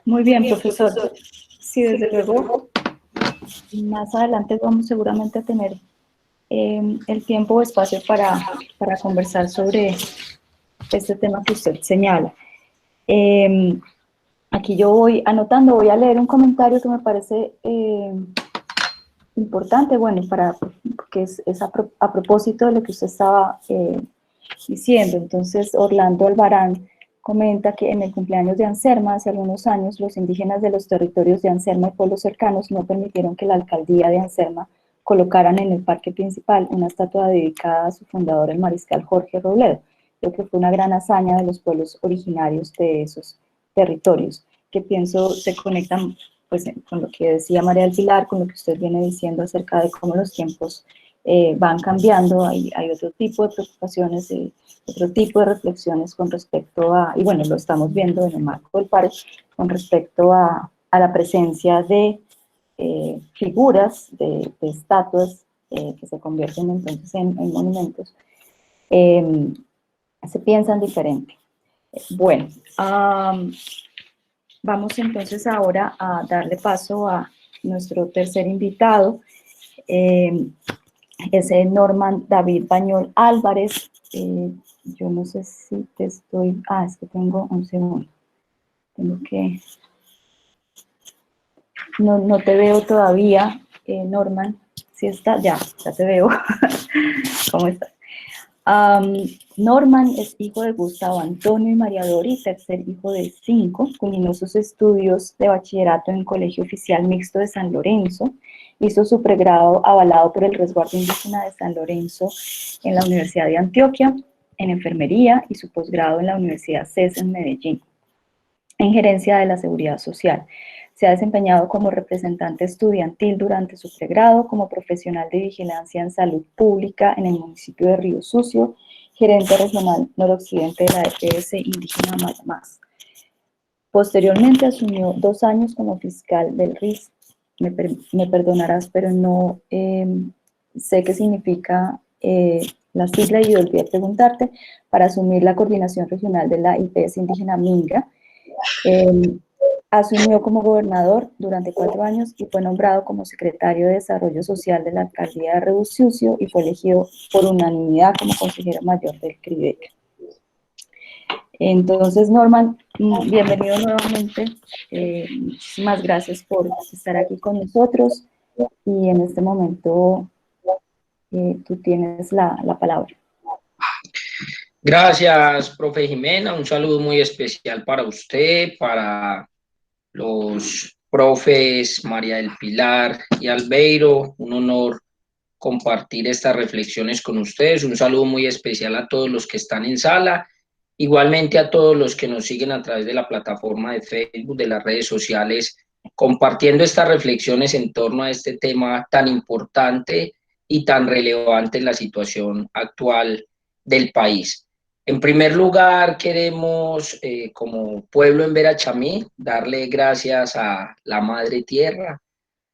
Muy bien, profesor. Sí, desde luego. Más adelante vamos seguramente a tener el tiempo o espacio para conversar sobre este tema que usted señala. Aquí yo voy anotando, voy a leer un comentario que me parece importante, bueno, porque es a propósito de lo que usted estaba diciendo. Entonces, Orlando Albarán comenta que en el cumpleaños de Anserma, hace algunos años, los indígenas de los territorios de Anserma y pueblos cercanos no permitieron que la alcaldía de Anserma colocaran en el parque principal una estatua dedicada a su fundador, el mariscal Jorge Robledo. Creo que fue una gran hazaña de los pueblos originarios de esos territorios, que pienso se conectan pues, con lo que decía María del Pilar, con lo que usted viene diciendo acerca de cómo los tiempos van cambiando, hay otro tipo de preocupaciones, otro tipo de reflexiones con respecto a, y bueno, lo estamos viendo en el marco del PARE, con respecto a la presencia de figuras, de estatuas que se convierten entonces en monumentos, se piensan diferente. Bueno, vamos entonces ahora a darle paso a nuestro tercer invitado, es Norman David Bañol Álvarez. Yo no sé si te estoy... es que tengo un segundo. Tengo que... No te veo todavía. Norman, si está, ya te veo. ¿Cómo estás? Norman es hijo de Gustavo Antonio y María Dori, tercer hijo de 5, culminó sus estudios de bachillerato en el Colegio Oficial Mixto de San Lorenzo, hizo su pregrado avalado por el Resguardo Indígena de San Lorenzo en la Universidad de Antioquia, en enfermería, y su posgrado en la Universidad CES en Medellín, en gerencia de la seguridad social. Se ha desempeñado como representante estudiantil durante su pregrado, como profesional de vigilancia en salud pública en el municipio de Río Sucio, gerente regional noroccidente de la EPS indígena Mayamás. Posteriormente asumió 2 años como fiscal del RIS. Me perdonarás, pero no sé qué significa la sigla y olvidé preguntarte, para asumir la coordinación regional de la IPS indígena Minga. Asumió como gobernador durante 4 años y fue nombrado como secretario de Desarrollo Social de la alcaldía de Río Sucio y fue elegido por unanimidad como consejero mayor del CRIDEC. Entonces, Norman, bienvenido nuevamente. Muchísimas gracias por estar aquí con nosotros y en este momento tú tienes la palabra. Gracias, profe Jimena. Un saludo muy especial para usted, para los profes María del Pilar y Albeiro. Un honor compartir estas reflexiones con ustedes. Un saludo muy especial a todos los que están en sala, igualmente a todos los que nos siguen a través de la plataforma de Facebook, de las redes sociales, compartiendo estas reflexiones en torno a este tema tan importante y tan relevante en la situación actual del país. En primer lugar, queremos, como pueblo en Verachamí, darle gracias a la Madre Tierra,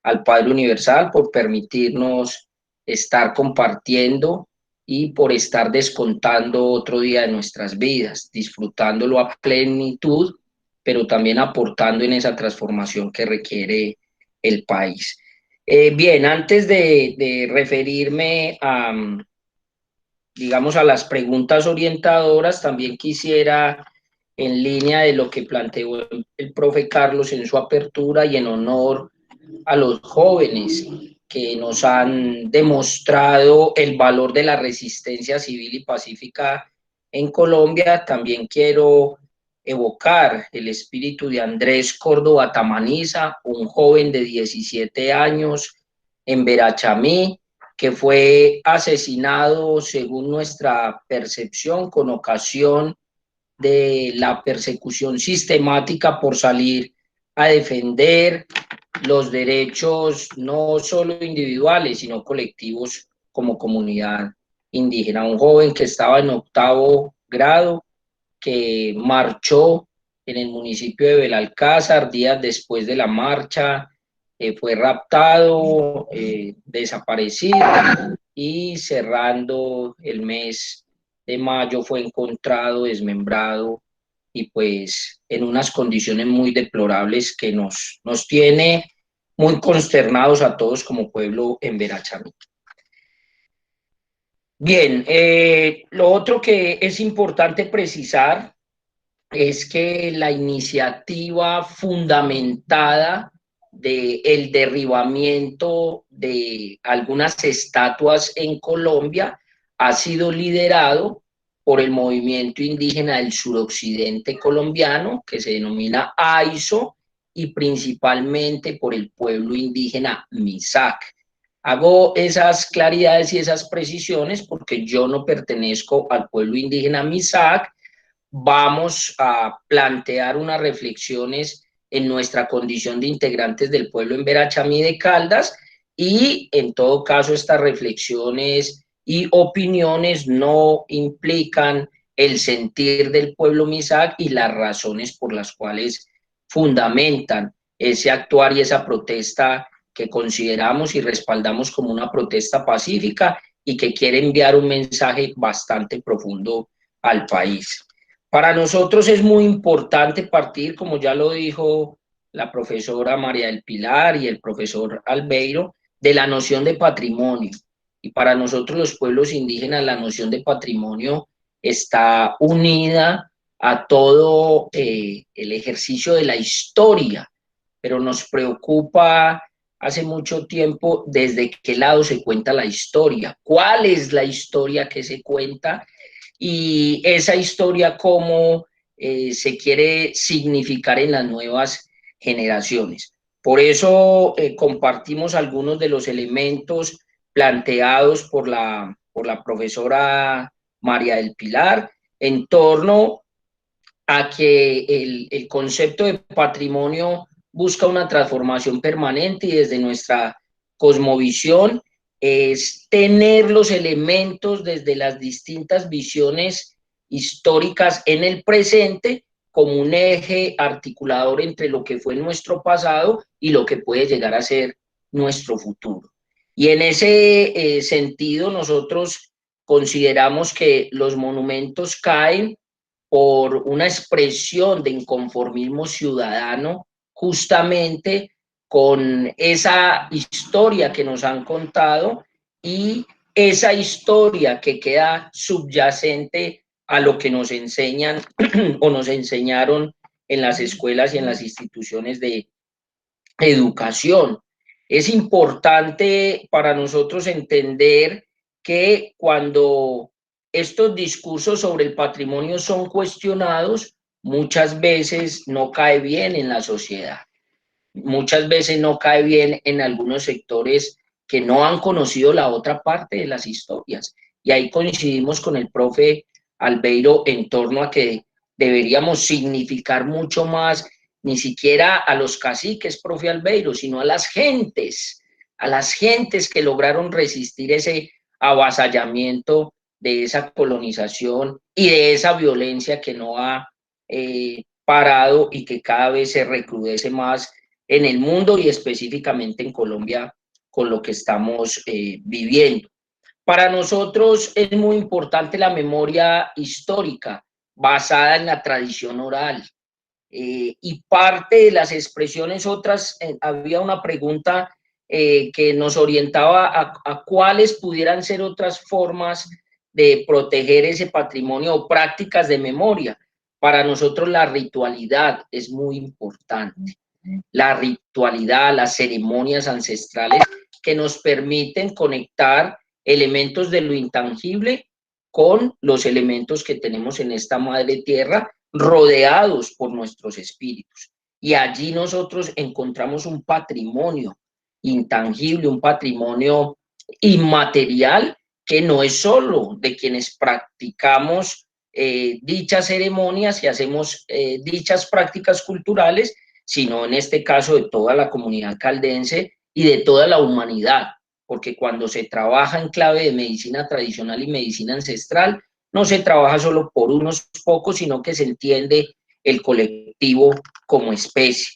al Padre Universal, por permitirnos estar compartiendo y por estar descontando otro día de nuestras vidas, disfrutándolo a plenitud, pero también aportando en esa transformación que requiere el país. Bien, antes de referirme a, digamos, a las preguntas orientadoras, también quisiera, en línea de lo que planteó el profe Carlos en su apertura y en honor a los jóvenes que nos han demostrado el valor de la resistencia civil y pacífica en Colombia, también quiero evocar el espíritu de Andrés Córdoba Tamaniza, un joven de 17 años en Verachamí, que fue asesinado, según nuestra percepción, con ocasión de la persecución sistemática por salir a defender los derechos no solo individuales, sino colectivos como comunidad indígena. Un joven que estaba en 8º grado, que marchó en el municipio de Belalcázar días después de la marcha, fue raptado, desaparecido, y cerrando el mes de mayo fue encontrado desmembrado y pues en unas condiciones muy deplorables que nos tiene muy consternados a todos como pueblo en Verachamí. Bien, lo otro que es importante precisar es que la iniciativa fundamentada del derribamiento de algunas estatuas en Colombia ha sido liderado por el movimiento indígena del suroccidente colombiano, que se denomina AISO, y principalmente por el pueblo indígena Misak. Hago esas claridades y esas precisiones porque yo no pertenezco al pueblo indígena Misak. Vamos a plantear unas reflexiones en nuestra condición de integrantes del pueblo en Verachamí de Caldas, y en todo caso estas reflexiones y opiniones no implican el sentir del pueblo Misak y las razones por las cuales fundamentan ese actuar y esa protesta que consideramos y respaldamos como una protesta pacífica y que quiere enviar un mensaje bastante profundo al país. Para nosotros es muy importante partir, como ya lo dijo la profesora María del Pilar y el profesor Albeiro, de la noción de patrimonio. Y para nosotros los pueblos indígenas la noción de patrimonio está unida a todo el ejercicio de la historia, pero nos preocupa hace mucho tiempo desde qué lado se cuenta la historia, cuál es la historia que se cuenta y esa historia cómo se quiere significar en las nuevas generaciones. Por eso compartimos algunos de los elementos planteados por la profesora María del Pilar en torno a que el concepto de patrimonio busca una transformación permanente y desde nuestra cosmovisión es tener los elementos desde las distintas visiones históricas en el presente como un eje articulador entre lo que fue nuestro pasado y lo que puede llegar a ser nuestro futuro. Y en ese sentido nosotros consideramos que los monumentos caen por una expresión de inconformismo ciudadano, justamente con esa historia que nos han contado y esa historia que queda subyacente a lo que nos enseñan o nos enseñaron en las escuelas y en las instituciones de educación. Es importante para nosotros entender que cuando estos discursos sobre el patrimonio son cuestionados, muchas veces no cae bien en la sociedad. Muchas veces no cae bien en algunos sectores que no han conocido la otra parte de las historias. Y ahí coincidimos con el profe Albeiro en torno a que deberíamos significar mucho más, ni siquiera a los caciques, profe Albeiro, sino a las gentes que lograron resistir ese avasallamiento de esa colonización y de esa violencia que no ha parado y que cada vez se recrudece más en el mundo y específicamente en Colombia con lo que estamos viviendo. Para nosotros es muy importante la memoria histórica basada en la tradición oral. Y parte de las expresiones otras, había una pregunta que nos orientaba a cuáles pudieran ser otras formas de proteger ese patrimonio o prácticas de memoria. Para nosotros la ritualidad es muy importante. La ritualidad, las ceremonias ancestrales que nos permiten conectar elementos de lo intangible con los elementos que tenemos en esta madre tierra, rodeados por nuestros espíritus. Y allí nosotros encontramos un patrimonio intangible, un patrimonio inmaterial que no es solo de quienes practicamos dichas ceremonias y hacemos dichas prácticas culturales, sino en este caso de toda la comunidad caldense y de toda la humanidad, porque cuando se trabaja en clave de medicina tradicional y medicina ancestral, no se trabaja solo por unos pocos, sino que se entiende el colectivo como especie.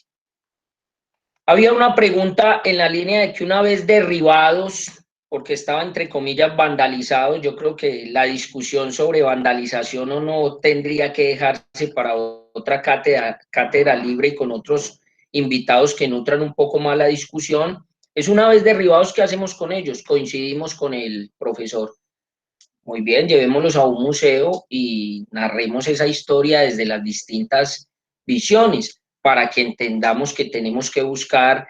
Había una pregunta en la línea de que una vez derribados, porque estaba entre comillas vandalizados, yo creo que la discusión sobre vandalización o no tendría que dejarse para otra cátedra libre y con otros invitados que nutran un poco más la discusión. Es una vez derribados, ¿qué hacemos con ellos? Coincidimos con el profesor. Muy bien, llevémoslos a un museo y narremos esa historia desde las distintas visiones para que entendamos que tenemos que buscar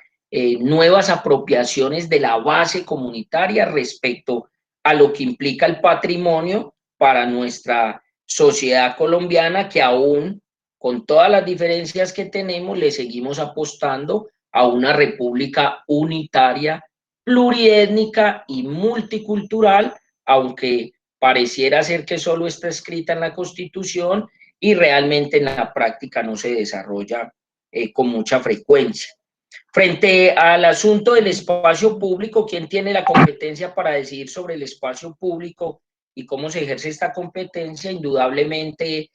nuevas apropiaciones de la base comunitaria respecto a lo que implica el patrimonio para nuestra sociedad colombiana, que aún con todas las diferencias que tenemos le seguimos apostando a una república unitaria, pluriétnica y multicultural, aunque pareciera ser que solo está escrita en la Constitución y realmente en la práctica no se desarrolla con mucha frecuencia. Frente al asunto del espacio público, ¿quién tiene la competencia para decidir sobre el espacio público y cómo se ejerce esta competencia? Indudablemente,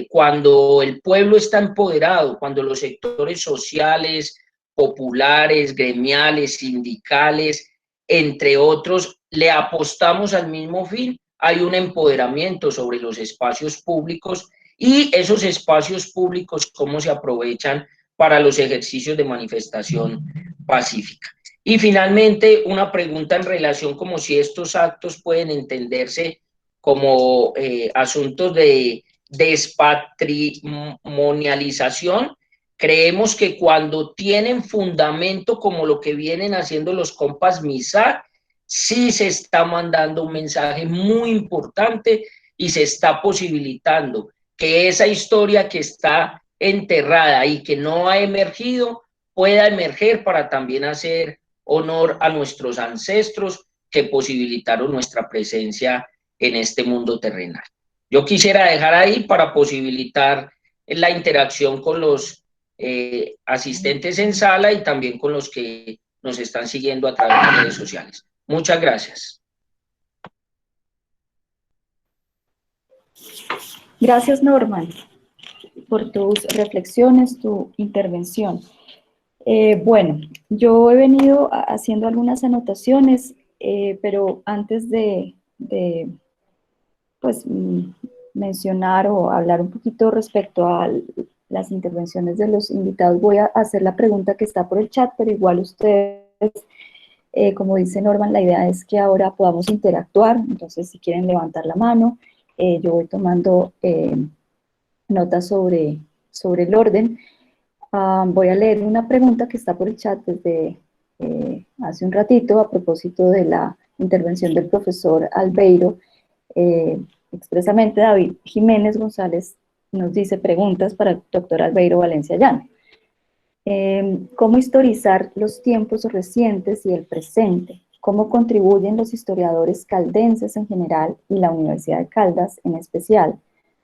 cuando el pueblo está empoderado, cuando los sectores sociales, populares, gremiales, sindicales, entre otros, le apostamos al mismo fin, hay un empoderamiento sobre los espacios públicos y esos espacios públicos, cómo se aprovechan para los ejercicios de manifestación pacífica. Y finalmente, una pregunta en relación como si estos actos pueden entenderse como asuntos de despatrimonialización. Creemos que cuando tienen fundamento como lo que vienen haciendo los compas MISAC, sí se está mandando un mensaje muy importante y se está posibilitando que esa historia que está enterrada y que no ha emergido pueda emerger para también hacer honor a nuestros ancestros que posibilitaron nuestra presencia en este mundo terrenal. Yo quisiera dejar ahí para posibilitar la interacción con los asistentes en sala y también con los que nos están siguiendo a través de redes sociales. Muchas gracias. Gracias, Norman, por tus reflexiones, tu intervención. Bueno, yo he venido haciendo algunas anotaciones, pero antes de pues, mencionar o hablar un poquito respecto a las intervenciones de los invitados, voy a hacer la pregunta que está por el chat, pero igual ustedes, como dice Norman, la idea es que ahora podamos interactuar, entonces si quieren levantar la mano, yo voy tomando notas sobre el orden. Voy a leer una pregunta que está por el chat desde hace un ratito a propósito de la intervención del profesor Albeiro. Expresamente David Jiménez González nos dice preguntas para el doctor Albeiro Valencia Llano. ¿Cómo historizar los tiempos recientes y el presente? ¿Cómo contribuyen los historiadores caldenses en general y la Universidad de Caldas en especial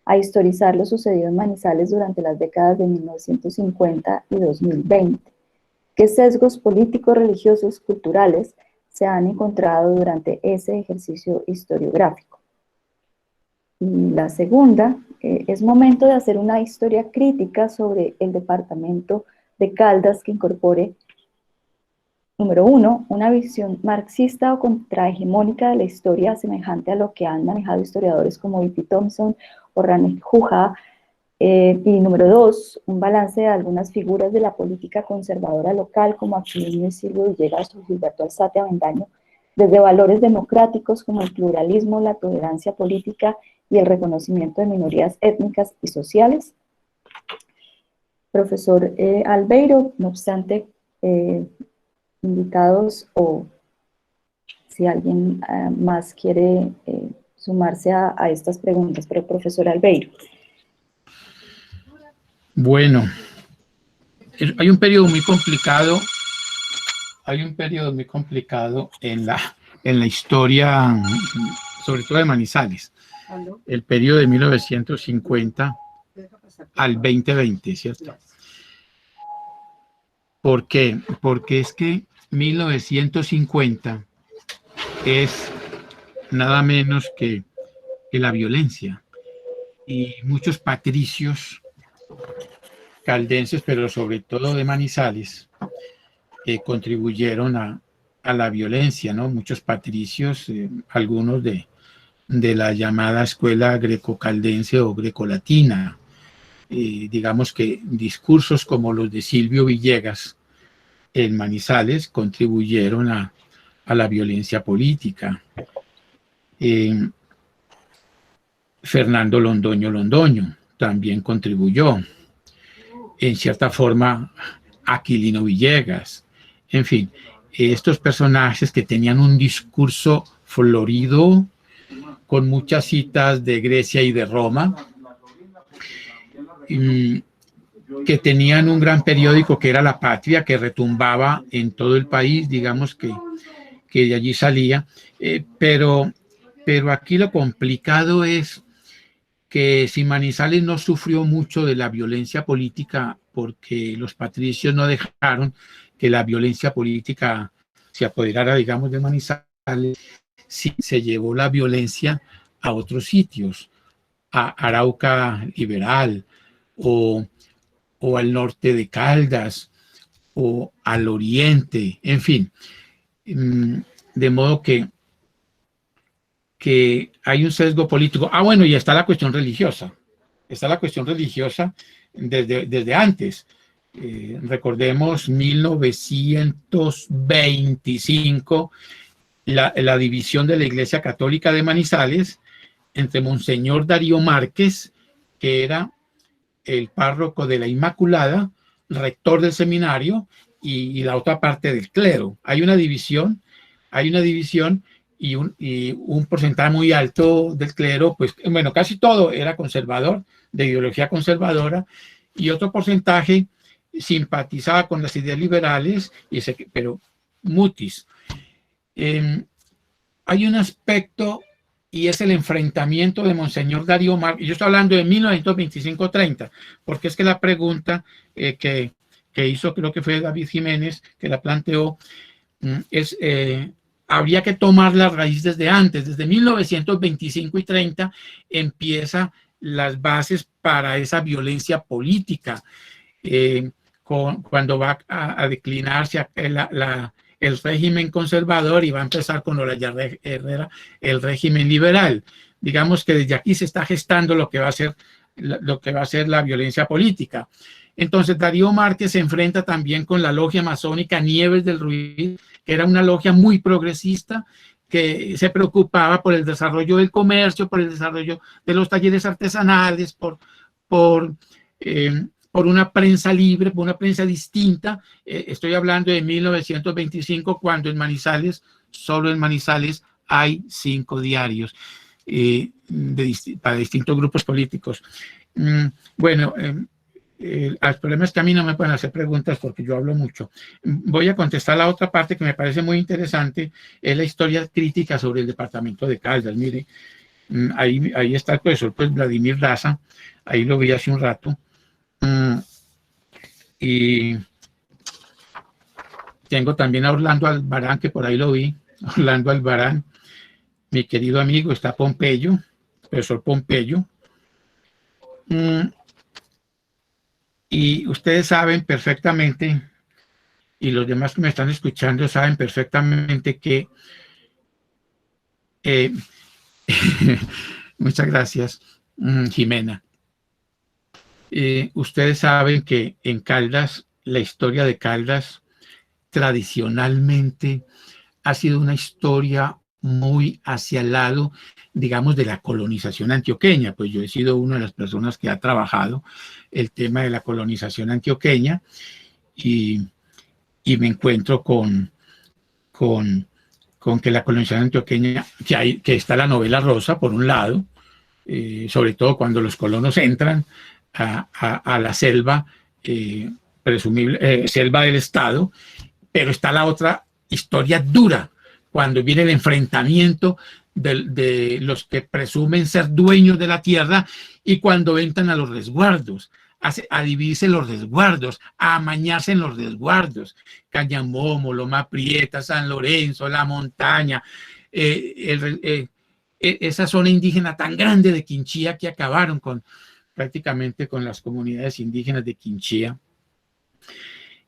a historizar lo sucedido en Manizales durante las décadas de 1950 y 2020? ¿Qué sesgos políticos, religiosos, culturales se han encontrado durante ese ejercicio historiográfico? Y la segunda, es momento de hacer una historia crítica sobre el departamento de Caldas que incorpore, número 1, una visión marxista o contrahegemónica de la historia semejante a lo que han manejado historiadores como E.P. Thompson o Ranit Juha, y número 2, un balance de algunas figuras de la política conservadora local como Aquilino y Silvio Villegas o Gilberto Alzate Avendaño, desde valores democráticos como el pluralismo, la tolerancia política y el reconocimiento de minorías étnicas y sociales. Profesor Albeiro, no obstante, invitados o si alguien más quiere sumarse a estas preguntas, pero profesor Albeiro. Bueno, hay un periodo muy complicado en la historia, sobre todo de Manizales, el periodo de 1950 al 2020, ¿cierto? ¿Por qué? Porque es que 1950 es nada menos que la violencia, y muchos patricios caldenses, pero sobre todo de Manizales, contribuyeron a la violencia, ¿no? Muchos patricios, algunos de la llamada escuela greco-caldense o grecolatina. Digamos que discursos como los de Silvio Villegas en Manizales contribuyeron a la violencia política. Fernando Londoño también contribuyó. En cierta forma, Aquilino Villegas. En fin, estos personajes que tenían un discurso florido, con muchas citas de Grecia y de Roma, que tenían un gran periódico que era La Patria, que retumbaba en todo el país, digamos que de allí salía, pero aquí lo complicado es que si Manizales no sufrió mucho de la violencia política porque los patricios no dejaron que la violencia política se apoderara, digamos, de Manizales, sí se llevó la violencia a otros sitios, a Arauca Liberal o al norte de Caldas o al oriente, en fin. De modo que hay un sesgo político. Bueno, y está la cuestión religiosa. Está la cuestión religiosa desde antes. Recordemos 1925, la división de la Iglesia Católica de Manizales entre Monseñor Darío Márquez, que era el párroco de la Inmaculada, rector del seminario y la otra parte del clero. Hay una división y un porcentaje muy alto del clero, pues bueno, casi todo era conservador, de ideología conservadora, y otro porcentaje simpatizaba con las ideas liberales, pero mutis. Hay un aspecto y es el enfrentamiento de Monseñor Darío Márquez. Yo estoy hablando de 1925-30, porque es que la pregunta que hizo, creo que fue David Jiménez, que la planteó, es, habría que tomar la raíz desde antes, desde 1925 y 30 empieza las bases para esa violencia política, cuando va a declinarse el régimen conservador y va a empezar con Olaya Herrera el régimen liberal. Digamos que desde aquí se está gestando lo que va a ser la violencia política. Entonces Darío Márquez se enfrenta también con la logia masónica Nieves del Ruiz, que era una logia muy progresista, que se preocupaba por el desarrollo del comercio, por el desarrollo de los talleres artesanales, por una prensa libre, por una prensa distinta. Estoy hablando de 1925, cuando en Manizales, solo en Manizales, hay 5 diarios para distintos grupos políticos. Bueno, el problema es que a mí no me pueden hacer preguntas porque yo hablo mucho. Voy a contestar la otra parte que me parece muy interesante, es la historia crítica sobre el departamento de Caldas. Mire, ahí está el profesor pues, Vladimir Daza, ahí lo vi hace un rato. Y tengo también a Orlando Albarán, que por ahí lo vi, Orlando Albarán, mi querido amigo, está Pompeyo, profesor Pompeyo. Y ustedes saben perfectamente, y los demás que me están escuchando saben perfectamente que muchas gracias, Jimena. Ustedes saben que en Caldas, la historia de Caldas tradicionalmente ha sido una historia muy hacia el lado, digamos, de la colonización antioqueña. Pues yo he sido una de las personas que ha trabajado el tema de la colonización antioqueña y me encuentro con que la colonización antioqueña, que está la novela rosa, por un lado, sobre todo cuando los colonos entran a la selva, selva del Estado, pero está la otra historia dura, cuando viene el enfrentamiento de los que presumen ser dueños de la tierra y cuando entran a los resguardos, a dividirse los resguardos, a amañarse en los resguardos, Cañamomo, Loma Prieta, San Lorenzo, La Montaña, esa zona indígena tan grande de Quinchía que acabaron prácticamente con las comunidades indígenas de Quinchía.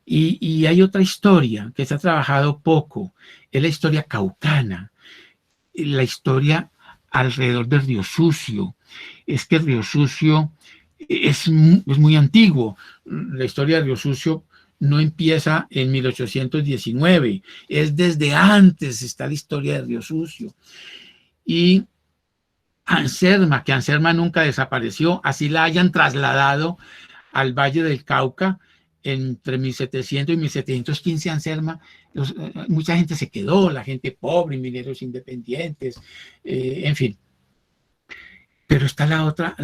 Y hay otra historia que se ha trabajado poco, es la historia caucana, la historia alrededor del Río Sucio. Es que el Río Sucio es muy antiguo. La historia del Río Sucio no empieza en 1819, es desde antes está la historia del Río Sucio. Y Anserma, que Anserma nunca desapareció, así la hayan trasladado al Valle del Cauca, entre 1700 y 1715 Anserma, mucha gente se quedó, la gente pobre, mineros independientes, en fin. Pero está la otra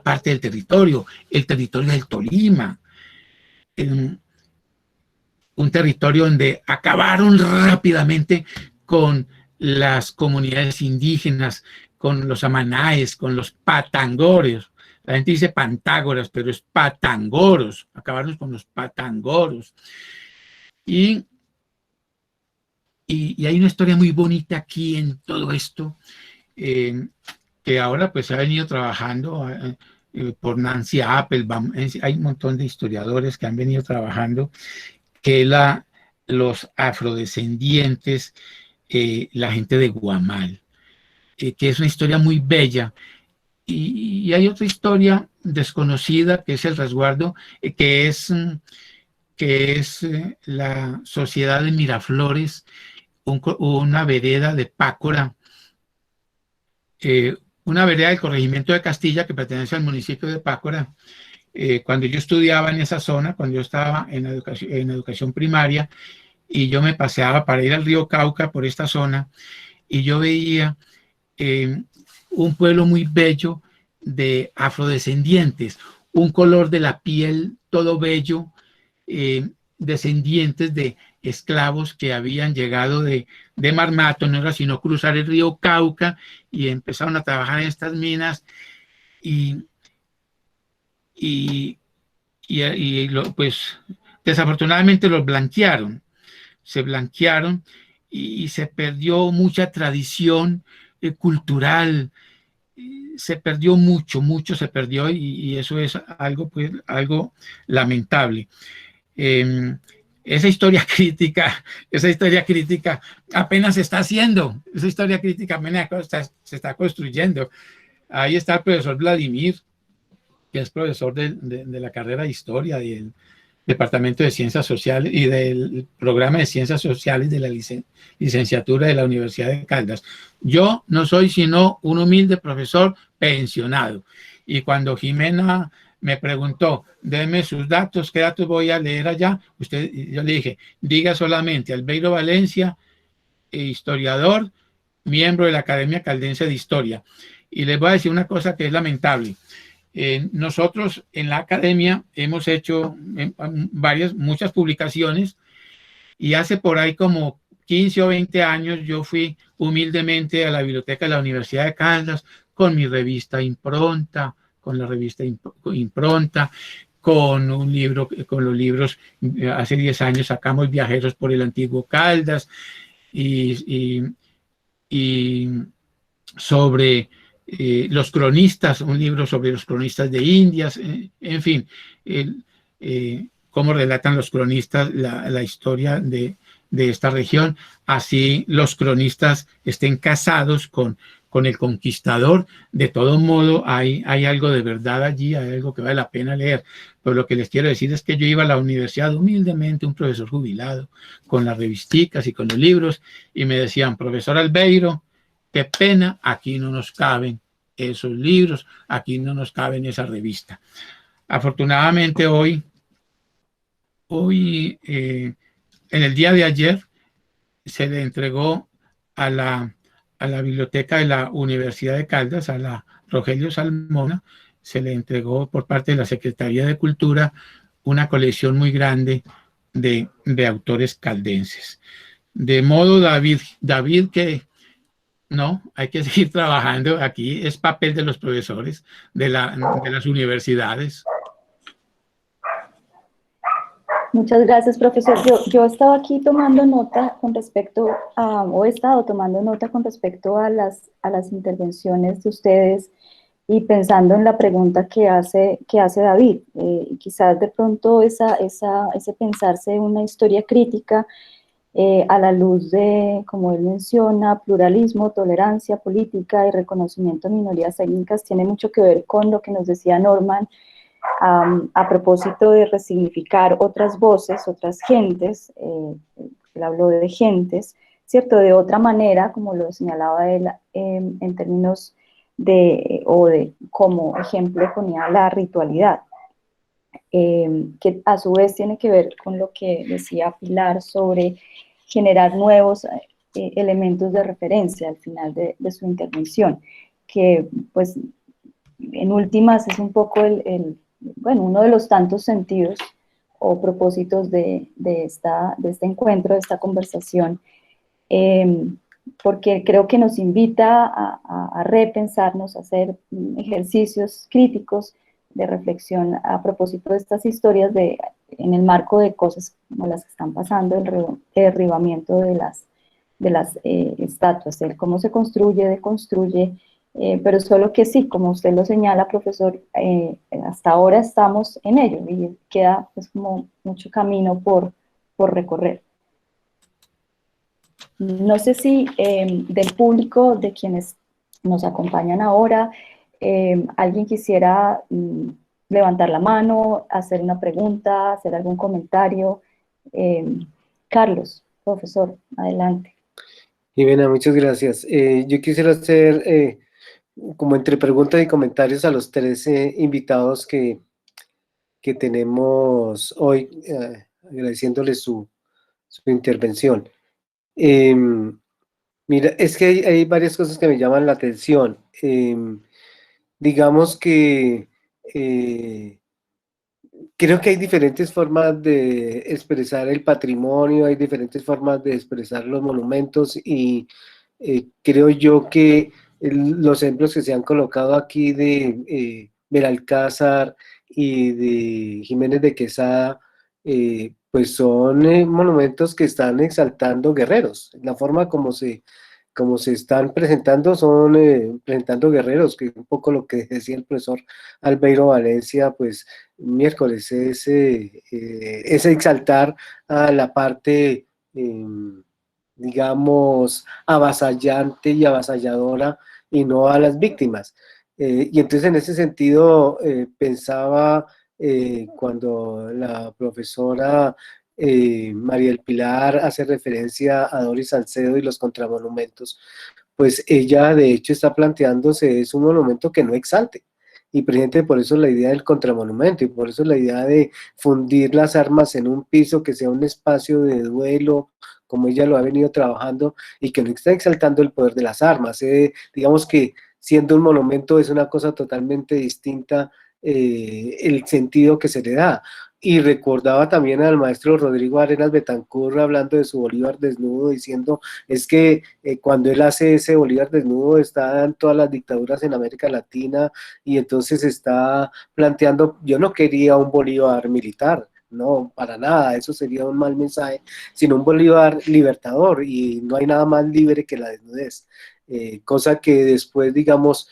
parte del territorio, el territorio del Tolima, un territorio donde acabaron rápidamente con las comunidades indígenas, con los amanaes, con los patangores. La gente dice pantágoras, pero es patangoros. Acabaron con los patangoros. Y hay una historia muy bonita aquí en todo esto, que ahora pues ha venido trabajando por Nancy Applebaum. Hay un montón de historiadores que han venido trabajando, que los afrodescendientes, la gente de Guamal, que es una historia muy bella. Y hay otra historia desconocida, que es el resguardo, que es la Sociedad de Miraflores, una vereda de Pácora, una vereda del corregimiento de Castilla que pertenece al municipio de Pácora, cuando yo estudiaba en esa zona, cuando yo estaba en educación primaria, y yo me paseaba para ir al río Cauca por esta zona, y yo veía un pueblo muy bello de afrodescendientes, un color de la piel todo bello, descendientes de esclavos que habían llegado de Marmato, no era sino cruzar el río Cauca y empezaron a trabajar en estas minas y pues desafortunadamente los blanquearon, se blanquearon y se perdió mucha tradición cultural, se perdió mucho se perdió y eso es algo, pues, algo lamentable. Esa historia crítica apenas se está haciendo, esa historia crítica apenas se está construyendo. Ahí está el profesor Vladimir, que es profesor de la carrera de Historia y el Departamento de Ciencias Sociales y del programa de Ciencias Sociales de la licenciatura de la Universidad de Caldas. Yo no soy sino un humilde profesor pensionado. Y cuando Jimena me preguntó, déme sus datos, ¿qué datos voy a leer allá? Yo le dije, diga solamente Albeiro Valencia, historiador, miembro de la Academia Caldense de Historia. Y les voy a decir una cosa que es lamentable. Nosotros en la academia hemos hecho muchas publicaciones y hace por ahí como 15 o 20 años yo fui humildemente a la biblioteca de la Universidad de Caldas con mi revista Impronta, con la revista Impronta, con un libro, con los libros, hace 10 años sacamos Viajeros por el Antiguo Caldas y sobre los cronistas, un libro sobre los cronistas de Indias, en fin, cómo relatan los cronistas la historia de esta región, así los cronistas estén casados con el conquistador. De todo modo, hay algo de verdad allí, hay algo que vale la pena leer. Pero lo que les quiero decir es que yo iba a la universidad humildemente, un profesor jubilado, con las revisticas y con los libros, y me decían, profesor Albeiro, qué pena, aquí no nos caben esos libros, aquí no nos caben esa revista. Afortunadamente hoy en el día de ayer, se le entregó a la biblioteca de la Universidad de Caldas, a la Rogelio Salmona, se le entregó por parte de la Secretaría de Cultura una colección muy grande de autores caldenses. De modo, David, que no, hay que seguir trabajando. Aquí es papel de los profesores de las universidades. Muchas gracias, profesor. Yo estaba aquí tomando nota con respecto a, o he estado tomando nota con respecto a las intervenciones de ustedes y pensando en la pregunta que hace David. Quizás de pronto ese pensarse en una historia crítica a la luz de, como él menciona, pluralismo, tolerancia política y reconocimiento de minorías étnicas, tiene mucho que ver con lo que nos decía Norman a propósito de resignificar otras voces, otras gentes. Él habló de gentes, ¿cierto? De otra manera, como lo señalaba él, en términos de como ejemplo ponía la ritualidad, que a su vez tiene que ver con lo que decía Pilar sobre generar nuevos elementos de referencia al final de su intervención, que pues en últimas es un poco bueno, uno de los tantos sentidos o propósitos de este encuentro, de esta conversación, porque creo que nos invita a repensarnos, a hacer ejercicios críticos de reflexión a propósito de estas historias en el marco de cosas como las que están pasando, el derribamiento de las estatuas, el cómo se construye, deconstruye, pero solo que sí, como usted lo señala, profesor, hasta ahora estamos en ello y queda pues como mucho camino por recorrer. No sé si del público, de quienes nos acompañan ahora, alguien quisiera levantar la mano, hacer una pregunta, hacer algún comentario. Carlos, profesor, adelante. Jimena, muchas gracias. Yo quisiera hacer como entre preguntas y comentarios a los tres invitados que que tenemos hoy, agradeciéndole su intervención. Mira, es que hay varias cosas que me llaman la atención. Digamos que creo que hay diferentes formas de expresar el patrimonio, hay diferentes formas de expresar los monumentos y creo yo que los ejemplos que se han colocado aquí de Belalcázar y de Jiménez de Quesada, pues son monumentos que están exaltando guerreros. La forma como se están presentando son presentando guerreros, que es un poco lo que decía el profesor Albeiro Valencia, pues miércoles, es exaltar a la parte, digamos, avasallante y avasalladora y no a las víctimas. Y entonces en ese sentido pensaba cuando la profesora María del Pilar hace referencia a Doris Salcedo y los contramonumentos, pues ella de hecho está planteándose es un monumento que no exalte. Y presidente, por eso la idea del contramonumento y por eso la idea de fundir las armas en un piso que sea un espacio de duelo, como ella lo ha venido trabajando y que no está exaltando el poder de las armas. Digamos que siendo un monumento es una cosa totalmente distinta el sentido que se le da. Y recordaba también al maestro Rodrigo Arenas Betancur hablando de su Bolívar desnudo, diciendo, es que cuando él hace ese Bolívar desnudo están todas las dictaduras en América Latina y entonces está planteando, yo no quería un Bolívar militar, no, para nada, eso sería un mal mensaje, sino un Bolívar libertador y no hay nada más libre que la desnudez. Cosa que después, digamos,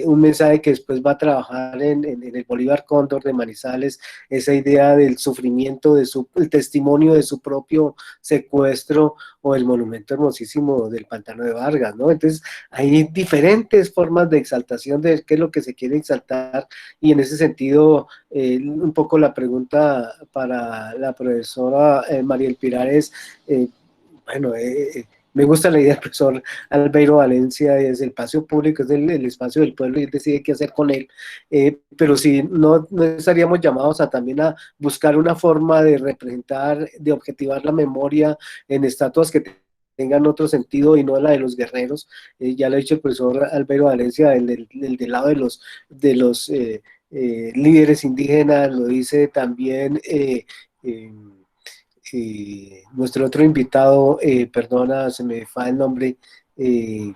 un mensaje que después va a trabajar en el Bolívar Cóndor de Manizales, esa idea del sufrimiento, el testimonio de su propio secuestro o el monumento hermosísimo del Pantano de Vargas, ¿no? Entonces, hay diferentes formas de exaltación de qué es lo que se quiere exaltar y en ese sentido, un poco la pregunta para la profesora María El Pilar es, bueno, me gusta la idea del profesor Albeiro Valencia, es el espacio público, es el espacio del pueblo y él decide qué hacer con él, pero si no estaríamos llamados a también a buscar una forma de representar, de objetivar la memoria en estatuas que tengan otro sentido y no la de los guerreros. Ya lo ha dicho el profesor Albeiro Valencia, el del lado de los líderes indígenas, lo dice también nuestro otro invitado, perdona, se me fue el nombre y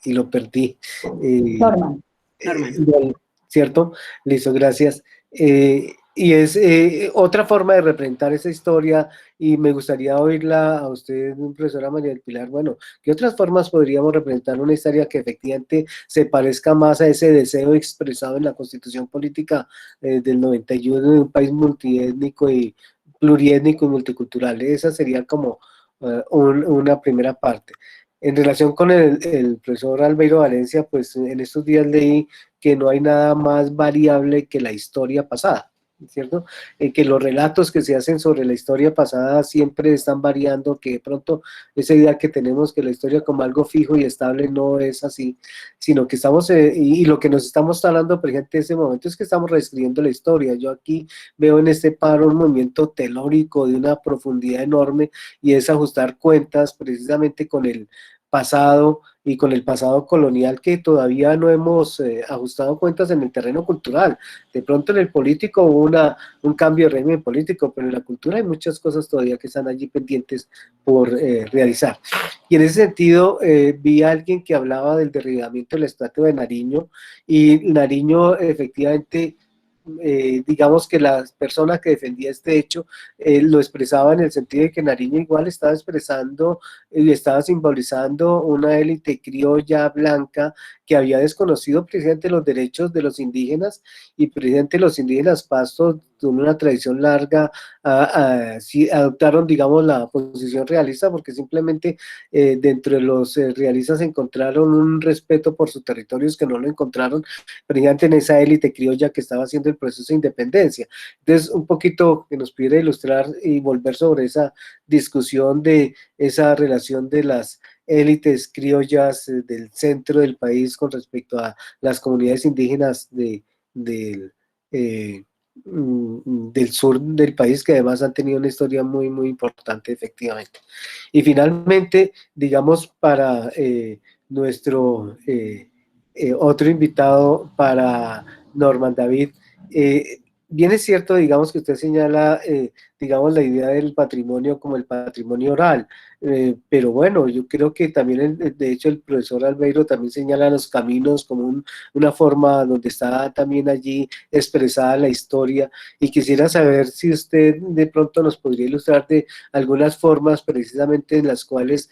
lo perdí. Norman. ¿Cierto? Listo, gracias. Y es otra forma de representar esa historia y me gustaría oírla a usted, profesora María del Pilar. Bueno, ¿qué otras formas podríamos representar una historia que efectivamente se parezca más a ese deseo expresado en la Constitución Política del 91 de un país multiétnico y pluriétnico y multicultural? Esa sería como una primera parte. En relación con el profesor Albeiro Valencia, pues en estos días leí que no hay nada más variable que la historia pasada, ¿cierto? Que los relatos que se hacen sobre la historia pasada siempre están variando, que de pronto esa idea que tenemos que la historia como algo fijo y estable no es así, sino que estamos, y lo que nos estamos hablando, por ejemplo, en este momento es que estamos reescribiendo la historia. Yo aquí veo en este paro un movimiento telórico de una profundidad enorme y es ajustar cuentas precisamente con el pasado y con el pasado colonial que todavía no hemos ajustado cuentas en el terreno cultural. De pronto en el político hubo un cambio de régimen político, pero en la cultura hay muchas cosas todavía que están allí pendientes por realizar. Y en ese sentido vi a alguien que hablaba del derribamiento de la estatua de Nariño y Nariño efectivamente digamos que la persona que defendía este hecho lo expresaba en el sentido de que Nariño igual estaba expresando y estaba simbolizando una élite criolla blanca que había desconocido precisamente los derechos de los indígenas y precisamente los indígenas pastos de una tradición larga sí, adoptaron, digamos, la posición realista porque simplemente dentro de los realistas encontraron un respeto por sus territorios que no lo encontraron precisamente en esa élite criolla que estaba haciendo el proceso de independencia. Entonces, un poquito que nos pudiera ilustrar y volver sobre esa discusión de esa relación de las élites criollas del centro del país con respecto a las comunidades indígenas del sur del país, que además han tenido una historia muy, muy importante, efectivamente. Y finalmente, digamos, para nuestro otro invitado, para Norman David, bien es cierto, digamos, que usted señala, digamos, la idea del patrimonio como el patrimonio oral, pero bueno, yo creo que también, de hecho, el profesor Albeiro también señala los caminos como una forma donde está también allí expresada la historia, y quisiera saber si usted de pronto nos podría ilustrar de algunas formas precisamente en las cuales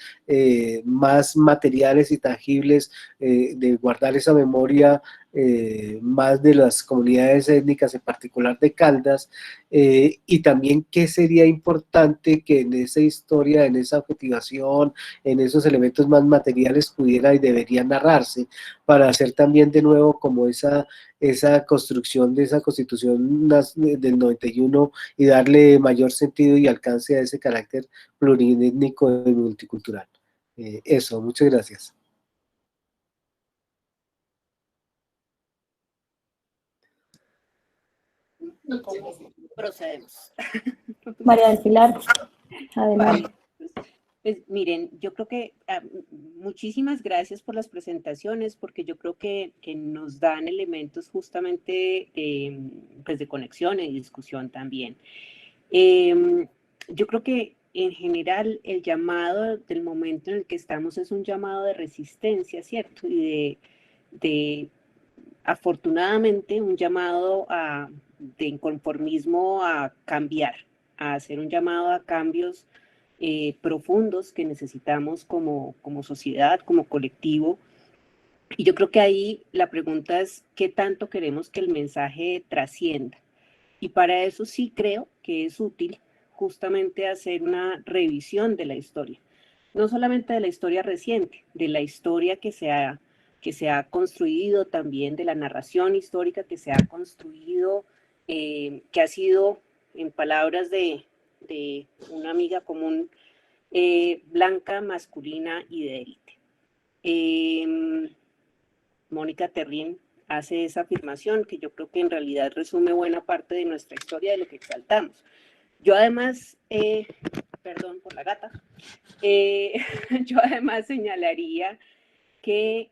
más materiales y tangibles de guardar esa memoria más de las comunidades étnicas, en particular de Caldas, y también qué sería importante que en esa historia, en esa objetivación, en esos elementos más materiales pudiera y debería narrarse, para hacer también de nuevo como esa construcción de esa Constitución del 91 y darle mayor sentido y alcance a ese carácter pluriétnico y multicultural. Eso, muchas gracias. Procedemos. María del Pilar, adelante. Vale. Pues miren, yo creo que muchísimas gracias por las presentaciones, porque yo creo que nos dan elementos justamente pues de conexión y discusión también. Yo creo que en general el llamado del momento en el que estamos es un llamado de resistencia, ¿cierto? Y de afortunadamente un llamado de inconformismo a cambiar, a hacer un llamado a cambios profundos que necesitamos como sociedad, como colectivo. Y yo creo que ahí la pregunta es qué tanto queremos que el mensaje trascienda. Y para eso sí creo que es útil justamente hacer una revisión de la historia. No solamente de la historia reciente, de la historia que se ha construido también, de la narración histórica que se ha construido, que ha sido, en palabras de una amiga común, blanca, masculina y de élite. Mónica Terrín hace esa afirmación que yo creo que en realidad resume buena parte de nuestra historia, de lo que exaltamos. Yo además, perdón por la gata, yo además señalaría que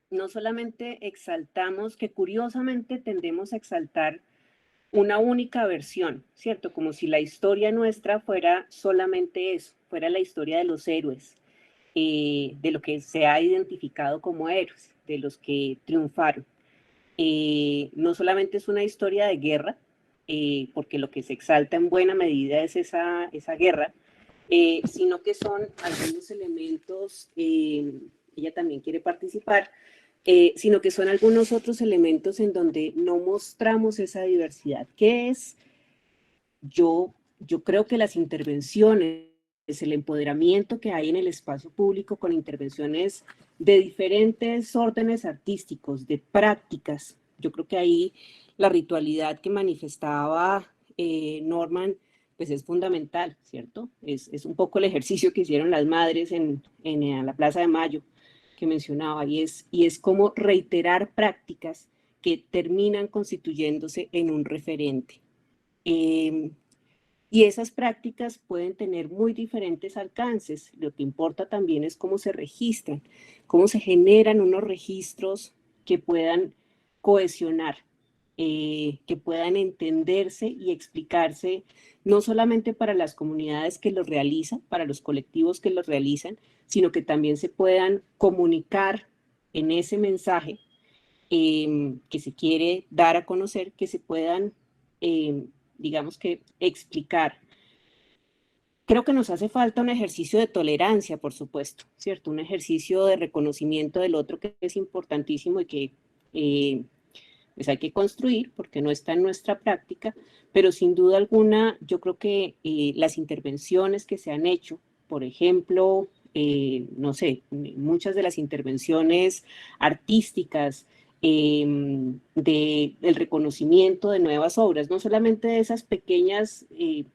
no solamente exaltamos, que curiosamente tendemos a exaltar una única versión, ¿cierto? Como si la historia nuestra fuera solamente eso, fuera la historia de los héroes, de lo que se ha identificado como héroes, de los que triunfaron. No solamente es una historia de guerra, porque lo que se exalta en buena medida es esa guerra, sino que son algunos elementos, ella también quiere participar, sino que son algunos otros elementos en donde no mostramos esa diversidad. ¿Qué es? Yo creo que las intervenciones, el empoderamiento que hay en el espacio público con intervenciones de diferentes órdenes artísticos, de prácticas, yo creo que ahí la ritualidad que manifestaba Norman, pues es fundamental, ¿cierto? Es un poco el ejercicio que hicieron las madres en la Plaza de Mayo, que mencionaba, y es como reiterar prácticas que terminan constituyéndose en un referente. Y esas prácticas pueden tener muy diferentes alcances. Lo que importa también es cómo se registran, cómo se generan unos registros que puedan cohesionar, que puedan entenderse y explicarse, no solamente para las comunidades que los realizan, para los colectivos que los realizan, sino que también se puedan comunicar en ese mensaje que se quiere dar a conocer, que se puedan, digamos que, explicar. Creo que nos hace falta un ejercicio de tolerancia, por supuesto, ¿cierto? Un ejercicio de reconocimiento del otro que es importantísimo y que pues hay que construir porque no está en nuestra práctica, pero sin duda alguna yo creo que las intervenciones que se han hecho, por ejemplo, no sé, muchas de las intervenciones artísticas, del reconocimiento de nuevas obras, no solamente de esas pequeñas,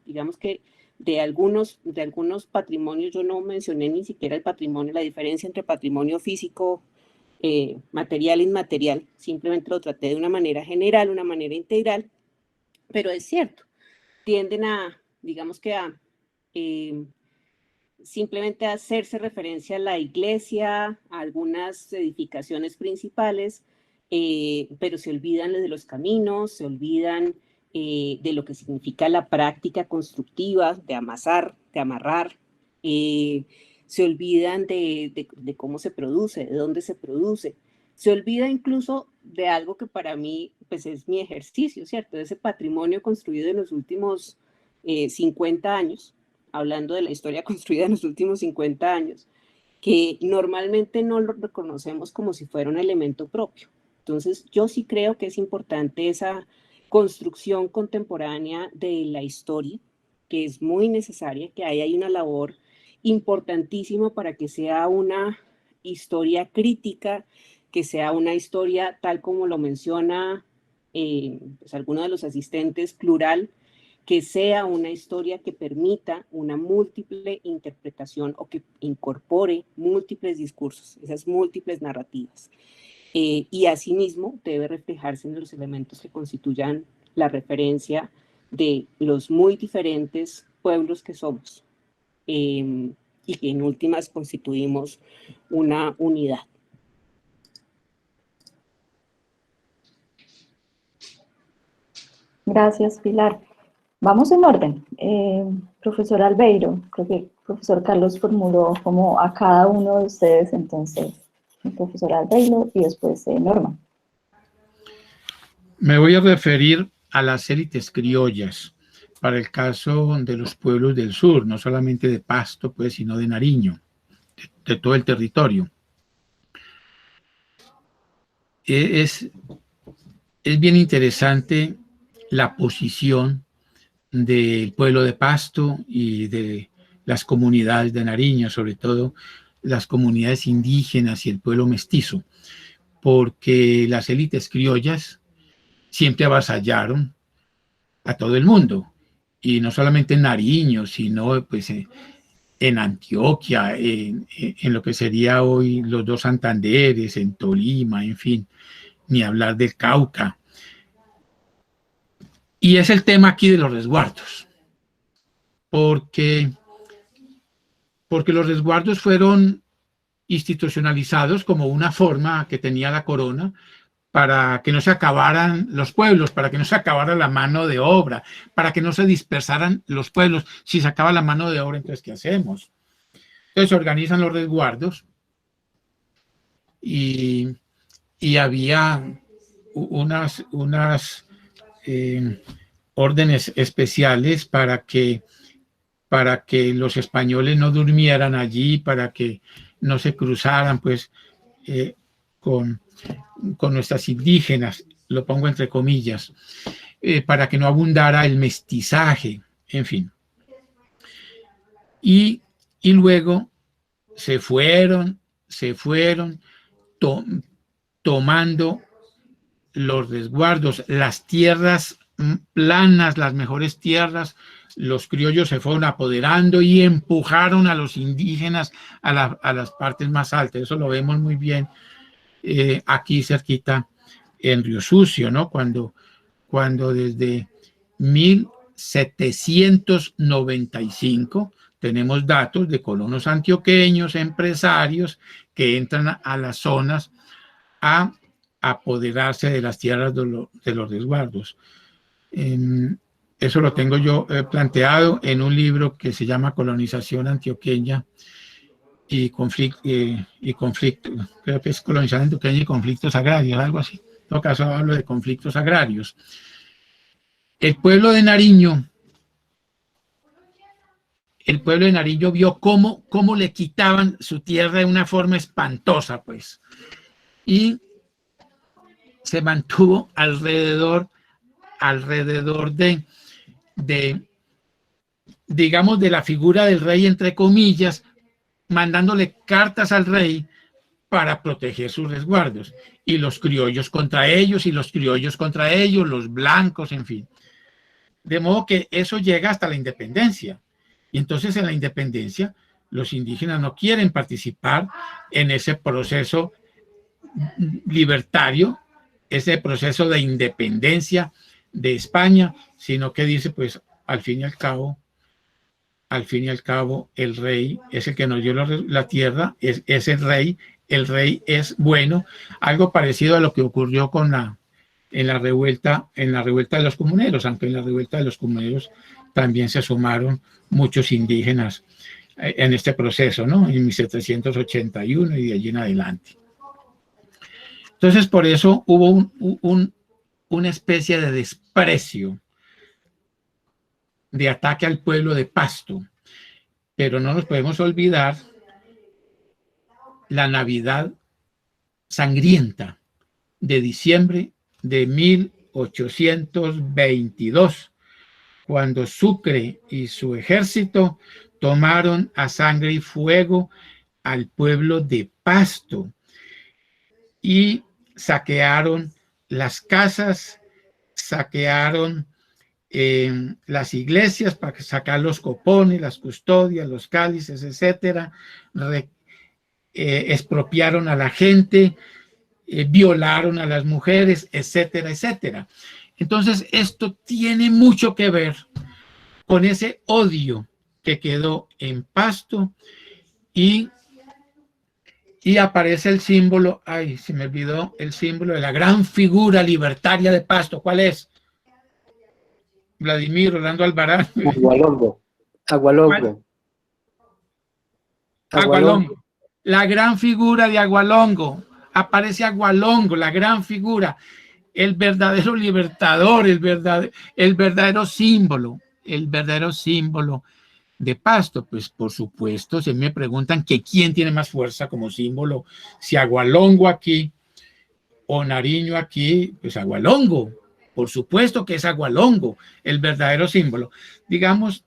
digamos que de algunos patrimonios, yo no mencioné ni siquiera el patrimonio, la diferencia entre patrimonio físico material e inmaterial, simplemente lo traté de una manera general, una manera integral, pero es cierto, tienden a, digamos que a simplemente a hacerse referencia a la iglesia, a algunas edificaciones principales, pero se olvidan de los caminos, se olvidan de lo que significa la práctica constructiva, de amasar, de amarrar, se olvidan de cómo se produce, de dónde se produce, se olvida incluso de algo que para mí pues es mi ejercicio, ¿cierto? De ese patrimonio construido en los últimos 50 años, hablando de la historia construida en los últimos 50 años, que normalmente no lo reconocemos como si fuera un elemento propio. Entonces, yo sí creo que es importante esa construcción contemporánea de la historia, que es muy necesaria, que ahí hay una labor importantísima para que sea una historia crítica, que sea una historia tal como lo menciona pues alguno de los asistentes, plural, que sea una historia que permita una múltiple interpretación o que incorpore múltiples discursos, esas múltiples narrativas. Y asimismo debe reflejarse en los elementos que constituyan la referencia de los muy diferentes pueblos que somos y que en últimas constituimos una unidad. Gracias, Pilar. Vamos en orden. Profesor Albeiro, creo que el profesor Carlos formuló como a cada uno de ustedes, entonces, el profesor Albeiro y después Norma. Me voy a referir a las élites criollas para el caso de los pueblos del sur, no solamente de Pasto, pues, sino de Nariño, de todo el territorio. Es bien interesante la posición del pueblo de Pasto y de las comunidades de Nariño, sobre todo las comunidades indígenas y el pueblo mestizo, porque las élites criollas siempre avasallaron a todo el mundo, y no solamente en Nariño, sino pues en Antioquia, en lo que sería hoy los dos Santanderes, en Tolima, en fin, ni hablar del Cauca. Y es el tema aquí de los resguardos, porque los resguardos fueron institucionalizados como una forma que tenía la corona para que no se acabaran los pueblos, para que no se acabara la mano de obra, para que no se dispersaran los pueblos. Si se acaba la mano de obra, entonces, ¿qué hacemos? Entonces se organizan los resguardos y había unas órdenes especiales para que los españoles no durmieran allí, para que no se cruzaran pues con nuestras indígenas, lo pongo entre comillas, para que no abundara el mestizaje, en fin. Y luego se fueron tomando los resguardos, las tierras planas, las mejores tierras, los criollos se fueron apoderando y empujaron a los indígenas a las partes más altas. Eso lo vemos muy bien aquí cerquita en Río Sucio, ¿no? Cuando desde 1795 tenemos datos de colonos antioqueños, empresarios que entran a las zonas a apoderarse de las tierras de los resguardos. Eso lo tengo yo planteado en un libro que se llama Colonización Antioqueña y conflicto, creo que es Colonización Antioqueña y conflictos agrarios, algo así. En todo caso hablo de conflictos agrarios. El pueblo de Nariño vio cómo le quitaban su tierra de una forma espantosa, pues, y se mantuvo alrededor digamos, de la figura del rey, entre comillas, mandándole cartas al rey para proteger sus resguardos, y los criollos contra ellos, y los criollos contra ellos, los blancos, en fin. De modo que eso llega hasta la independencia, y entonces en la independencia los indígenas no quieren participar en ese proceso libertario, ese proceso de independencia de España, sino que dice, pues, al fin y al cabo, el rey es el que nos dio la tierra, es el rey es bueno, algo parecido a lo que ocurrió en la revuelta de los comuneros, aunque en la revuelta de los comuneros también se sumaron muchos indígenas en este proceso, ¿no? En 1781 y de allí en adelante. Entonces, por eso hubo una especie de desprecio, de ataque al pueblo de Pasto, pero no nos podemos olvidar la Navidad sangrienta de diciembre de 1822, cuando Sucre y su ejército tomaron a sangre y fuego al pueblo de Pasto y saquearon las casas, saquearon las iglesias para sacar los copones, las custodias, los cálices, etcétera, expropiaron a la gente, violaron a las mujeres, etcétera, etcétera. Entonces, esto tiene mucho que ver con ese odio que quedó en Pasto y aparece el símbolo, ay, se me olvidó el símbolo de la gran figura libertaria de Pasto. ¿Cuál es? Vladimir Rolando Alvarado. Agualongo. Agualongo. La gran figura de Agualongo. Aparece Agualongo, la gran figura, el verdadero libertador, el verdadero símbolo de Pasto. Pues por supuesto, se me preguntan que quién tiene más fuerza como símbolo, si Agualongo aquí o Nariño aquí, pues Agualongo. Por supuesto que es Agualongo, el verdadero símbolo. Digamos,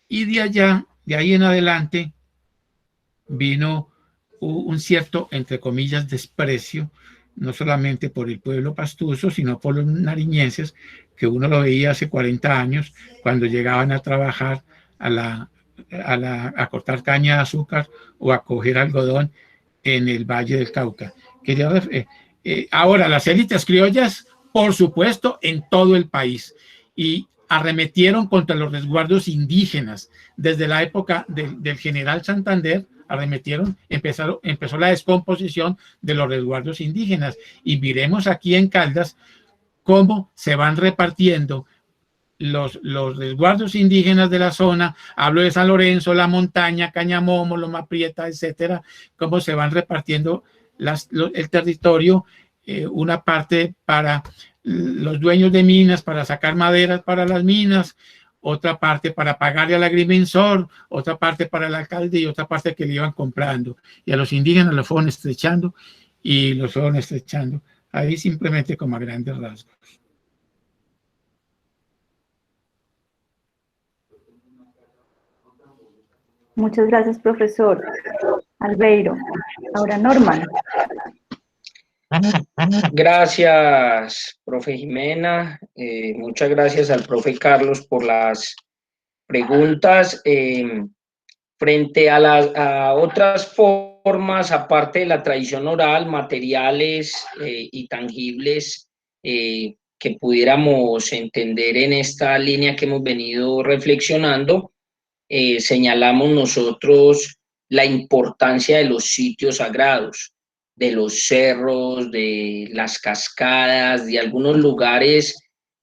y de ahí en adelante, vino un cierto, entre comillas, desprecio, no solamente por el pueblo pastuso, sino por los nariñenses, que uno lo veía hace 40 años, cuando llegaban a trabajar a cortar caña de azúcar o a coger algodón en el Valle del Cauca. Ahora, las élites criollas, por supuesto, en todo el país, y arremetieron contra los resguardos indígenas. Desde la época del general Santander, empezó la descomposición de los resguardos indígenas, y miremos aquí en Caldas cómo se van repartiendo los resguardos indígenas de la zona. Hablo de San Lorenzo, La Montaña, Cañamomo, Loma Prieta, etcétera, cómo se van repartiendo el territorio, una parte para los dueños de minas, para sacar maderas para las minas, otra parte para pagarle al agrimensor, otra parte para el alcalde y otra parte que le iban comprando. Y a los indígenas los fueron estrechando ahí simplemente como a grandes rasgos. Muchas gracias, profesor Albeiro. Ahora, Norman. Gracias, profe Jimena. Muchas gracias al profe Carlos por las preguntas. Frente a otras formas, aparte de la tradición oral, materiales y tangibles que pudiéramos entender en esta línea que hemos venido reflexionando, señalamos nosotros la importancia de los sitios sagrados, de los cerros, de las cascadas, de algunos lugares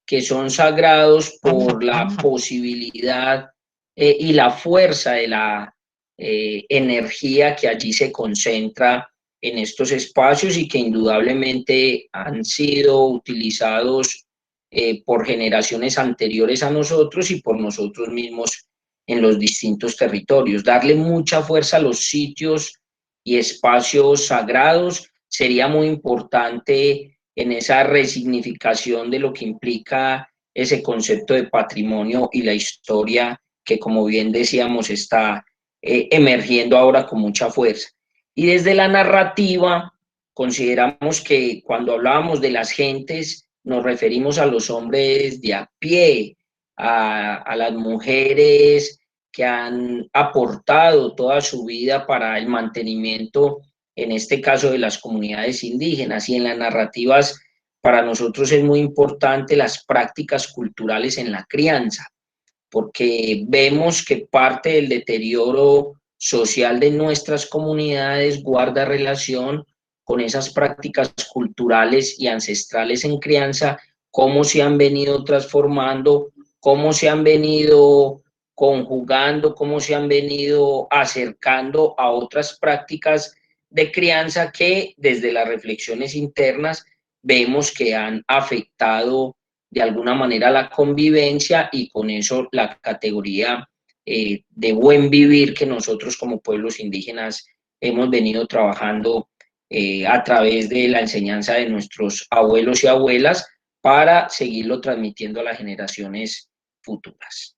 que son sagrados por la posibilidad y la fuerza de la energía que allí se concentra en estos espacios y que indudablemente han sido utilizados por generaciones anteriores a nosotros y por nosotros mismos en los distintos territorios. Darle mucha fuerza a los sitios y espacios sagrados sería muy importante en esa resignificación de lo que implica ese concepto de patrimonio y la historia que, como bien decíamos, está emergiendo ahora con mucha fuerza. Y desde la narrativa, consideramos que cuando hablábamos de las gentes, nos referimos a los hombres de a pie, a las mujeres que han aportado toda su vida para el mantenimiento en este caso de las comunidades indígenas, y en las narrativas para nosotros es muy importante las prácticas culturales en la crianza, porque vemos que parte del deterioro social de nuestras comunidades guarda relación con esas prácticas culturales y ancestrales en crianza, cómo se han venido transformando, cómo se han venido conjugando, cómo se han venido acercando a otras prácticas de crianza que desde las reflexiones internas vemos que han afectado de alguna manera la convivencia y con eso la categoría de buen vivir que nosotros como pueblos indígenas hemos venido trabajando a través de la enseñanza de nuestros abuelos y abuelas para seguirlo transmitiendo a las generaciones futuras.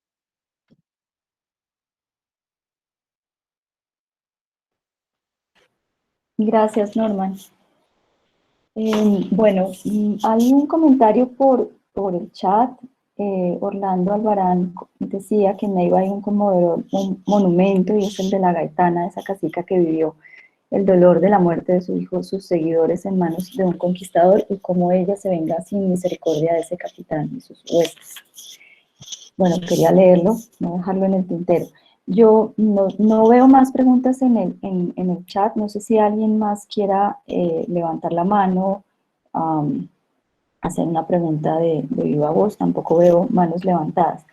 Gracias, Norman. Bueno, hay un comentario por el chat. Orlando Albarán decía que en Neiva hay un conmovedor, un monumento, y es el de la Gaitana, esa cacica que vivió el dolor de la muerte de su hijo, sus seguidores en manos de un conquistador, y cómo ella se venga sin misericordia de ese capitán y sus huestes. Bueno, quería leerlo, no dejarlo en el tintero. Yo no veo más preguntas en el chat. No sé si alguien más quiera levantar la mano, hacer una pregunta de viva voz. Tampoco veo manos levantadas.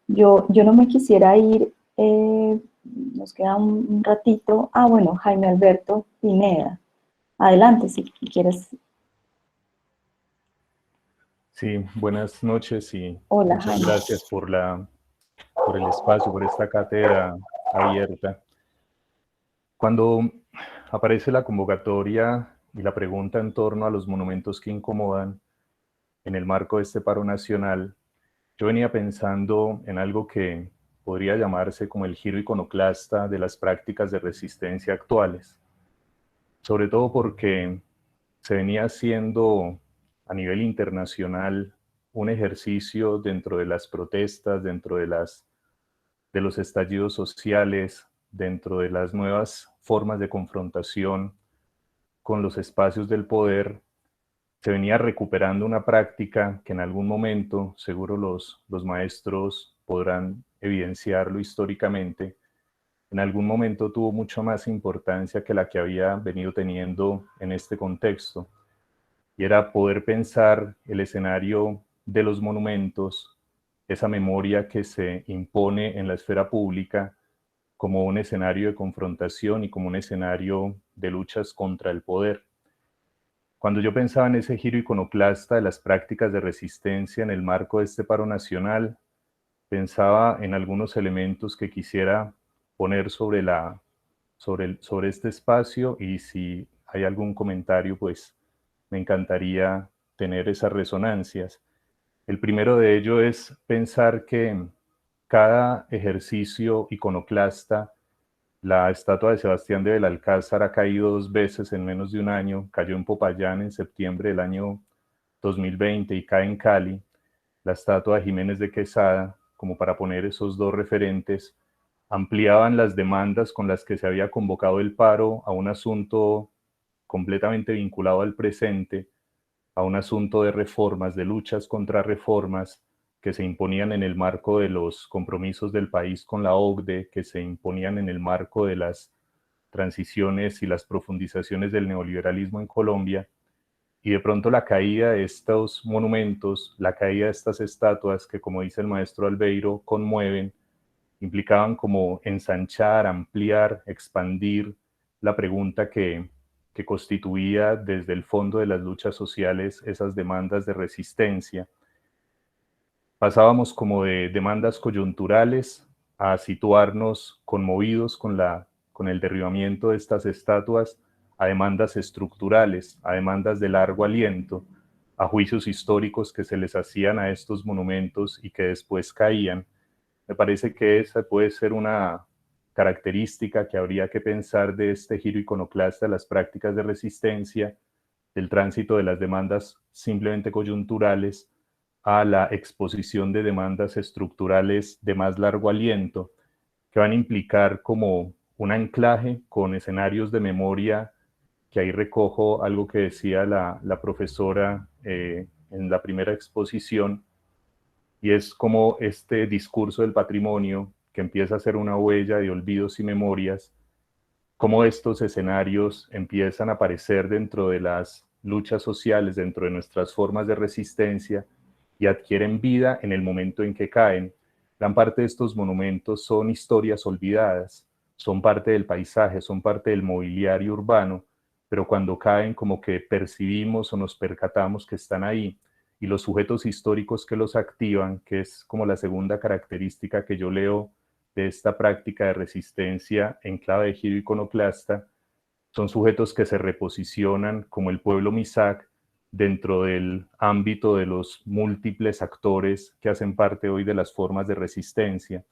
Yo no me quisiera ir, nos queda un ratito. Bueno, Jaime Alberto Pineda. Adelante, si quieres. Sí, buenas noches y Hola, muchas Jaime. gracias por el espacio, por esta cátedra abierta. Cuando aparece la convocatoria y la pregunta en torno a los monumentos que incomodan en el marco de este paro nacional, yo venía pensando en algo que podría llamarse como el giro iconoclasta de las prácticas de resistencia actuales, sobre todo porque se venía haciendo a nivel internacional un ejercicio dentro de las protestas, dentro de los estallidos sociales, dentro de las nuevas formas de confrontación con los espacios del poder. Se venía recuperando una práctica que en algún momento, seguro los maestros podrán evidenciarlo históricamente, en algún momento tuvo mucho más importancia que la que había venido teniendo en este contexto, y era poder pensar el escenario de los monumentos, esa memoria que se impone en la esfera pública, como un escenario de confrontación y como un escenario de luchas contra el poder. Cuando yo pensaba en ese giro iconoclasta de las prácticas de resistencia en el marco de este paro nacional, pensaba en algunos elementos que quisiera poner sobre este espacio, y si hay algún comentario, pues me encantaría tener esas resonancias. El primero de ello es pensar que cada ejercicio iconoclasta, la estatua de Sebastián de Belalcázar ha caído 2 veces en menos de un año. Cayó en Popayán en septiembre del año 2020 y cae en Cali. La estatua de Jiménez de Quesada, como para poner esos dos referentes, ampliaban las demandas con las que se había convocado el paro a un asunto completamente vinculado al presente, a un asunto de reformas, de luchas contra reformas que se imponían en el marco de los compromisos del país con la OCDE, que se imponían en el marco de las transiciones y las profundizaciones del neoliberalismo en Colombia. Y de pronto la caída de estos monumentos, la caída de estas estatuas que, como dice el maestro Albeiro, conmueven, implicaban como ensanchar, ampliar, expandir la pregunta que constituía desde el fondo de las luchas sociales esas demandas de resistencia. Pasábamos como de demandas coyunturales a situarnos conmovidos con el derribamiento de estas estatuas, a demandas estructurales, a demandas de largo aliento, a juicios históricos que se les hacían a estos monumentos y que después caían. Me parece que esa puede ser una característica que habría que pensar de este giro iconoclasta de las prácticas de resistencia, del tránsito de las demandas simplemente coyunturales a la exposición de demandas estructurales de más largo aliento, que van a implicar como un anclaje con escenarios de memoria que ahí recojo algo que decía la profesora en la primera exposición, y es como este discurso del patrimonio, que empieza a ser una huella de olvidos y memorias, cómo estos escenarios empiezan a aparecer dentro de las luchas sociales, dentro de nuestras formas de resistencia, y adquieren vida en el momento en que caen. Gran parte de estos monumentos son historias olvidadas, son parte del paisaje, son parte del mobiliario urbano, pero cuando caen como que percibimos o nos percatamos que están ahí, y los sujetos históricos que los activan, que es como la segunda característica que yo leo de esta práctica de resistencia en clave de giro iconoclasta, son sujetos que se reposicionan como el pueblo Misak dentro del ámbito de los múltiples actores que hacen parte hoy de las formas de resistencia,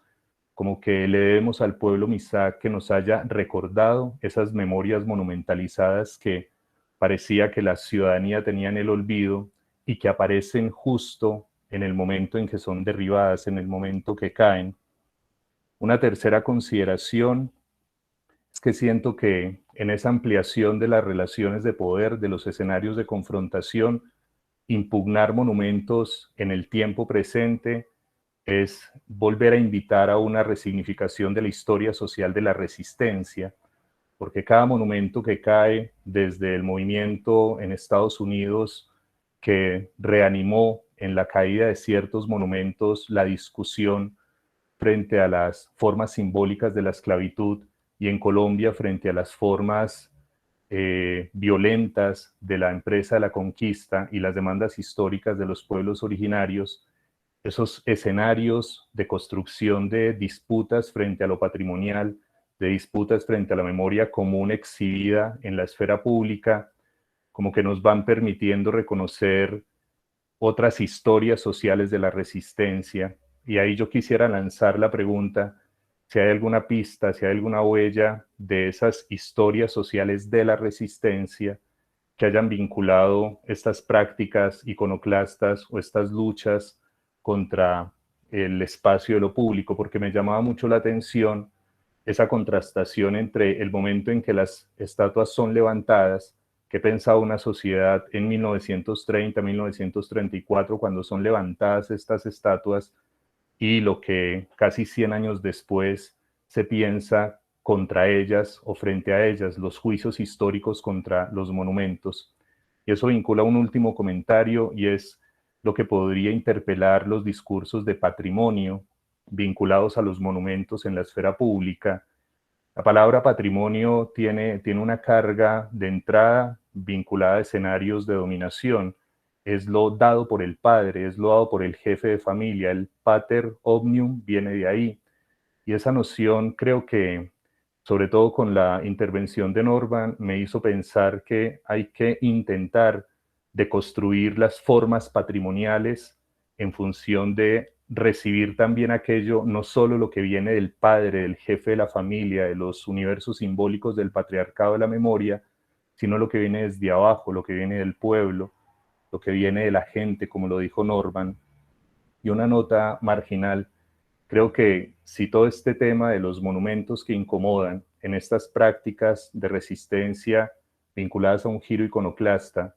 como que le debemos al pueblo Misak que nos haya recordado esas memorias monumentalizadas que parecía que la ciudadanía tenía en el olvido y que aparecen justo en el momento en que son derribadas, en el momento que caen. Una tercera consideración es que siento que en esa ampliación de las relaciones de poder, de los escenarios de confrontación, impugnar monumentos en el tiempo presente es volver a invitar a una resignificación de la historia social de la resistencia, porque cada monumento que cae, desde el movimiento en Estados Unidos que reanimó en la caída de ciertos monumentos la discusión frente a las formas simbólicas de la esclavitud, y en Colombia frente a las formas violentas de la empresa de la conquista y las demandas históricas de los pueblos originarios, esos escenarios de construcción de disputas frente a lo patrimonial, de disputas frente a la memoria común exhibida en la esfera pública, como que nos van permitiendo reconocer otras historias sociales de la resistencia. Y ahí yo quisiera lanzar la pregunta, si hay alguna pista, si hay alguna huella de esas historias sociales de la resistencia que hayan vinculado estas prácticas iconoclastas o estas luchas contra el espacio de lo público, porque me llamaba mucho la atención esa contrastación entre el momento en que las estatuas son levantadas, que pensaba una sociedad en 1930, 1934, cuando son levantadas estas estatuas, y lo que casi 100 años después se piensa contra ellas o frente a ellas, los juicios históricos contra los monumentos. Y eso vincula un último comentario, y es lo que podría interpelar los discursos de patrimonio vinculados a los monumentos en la esfera pública. La palabra patrimonio tiene una carga de entrada vinculada a escenarios de dominación. Es lo dado por el padre, es lo dado por el jefe de familia, el pater omnium viene de ahí. Y esa noción creo que, sobre todo con la intervención de Norman, me hizo pensar que hay que intentar deconstruir las formas patrimoniales en función de recibir también aquello, no solo lo que viene del padre, del jefe de la familia, de los universos simbólicos del patriarcado de la memoria, sino lo que viene desde abajo, lo que viene del pueblo, lo que viene de la gente, como lo dijo Norman. Y una nota marginal, creo que si todo este tema de los monumentos que incomodan en estas prácticas de resistencia vinculadas a un giro iconoclasta,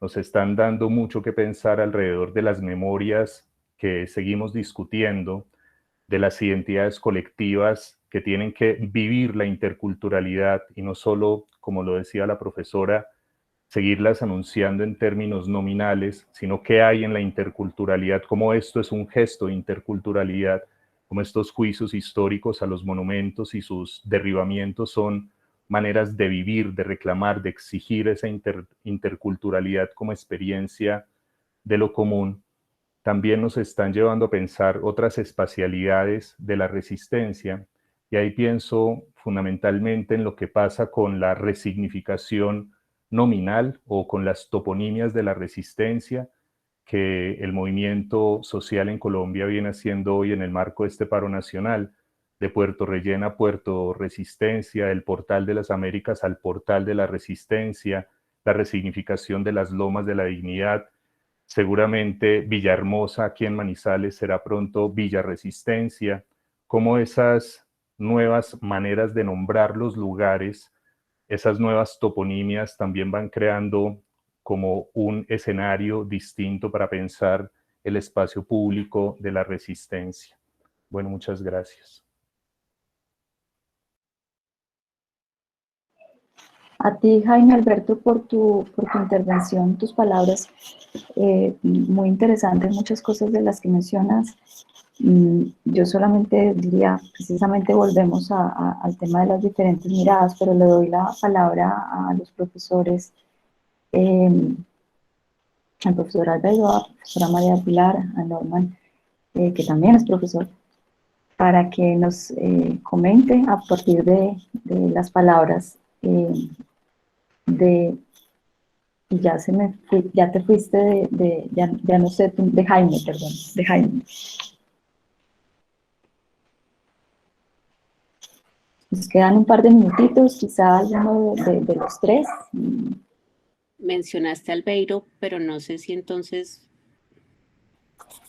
nos están dando mucho que pensar alrededor de las memorias que seguimos discutiendo, de las identidades colectivas que tienen que vivir la interculturalidad y no solo, como lo decía la profesora, seguirlas anunciando en términos nominales, sino qué hay en la interculturalidad, cómo esto es un gesto de interculturalidad, cómo estos juicios históricos a los monumentos y sus derribamientos son maneras de vivir, de reclamar, de exigir esa interculturalidad como experiencia de lo común. También nos están llevando a pensar otras espacialidades de la resistencia, y ahí pienso fundamentalmente en lo que pasa con la resignificación nominal o con las toponimias de la resistencia que el movimiento social en Colombia viene haciendo hoy en el marco de este paro nacional, de Puerto Rellena a Puerto Resistencia, del Portal de las Américas al Portal de la Resistencia, la resignificación de las Lomas de la Dignidad. Seguramente Villahermosa, aquí en Manizales, será pronto Villa Resistencia. Cómo esas nuevas maneras de nombrar los lugares esas nuevas toponimias también van creando como un escenario distinto para pensar el espacio público de la resistencia. Bueno, muchas gracias. A ti, Jaime Alberto, por tu intervención, tus palabras, muy interesantes, muchas cosas de las que mencionas. Yo solamente diría, precisamente volvemos al tema de las diferentes miradas, pero le doy la palabra a los profesores, al profesor Albeiro, a la profesora María Pilar, a Norman, que también es profesor, para que nos comente a partir de las palabras y ya ya te fuiste ya no sé, de Jaime, perdón, de Jaime. Nos quedan un par de minutitos, quizá alguno de los tres. Mencionaste a Albeiro, pero no sé si entonces...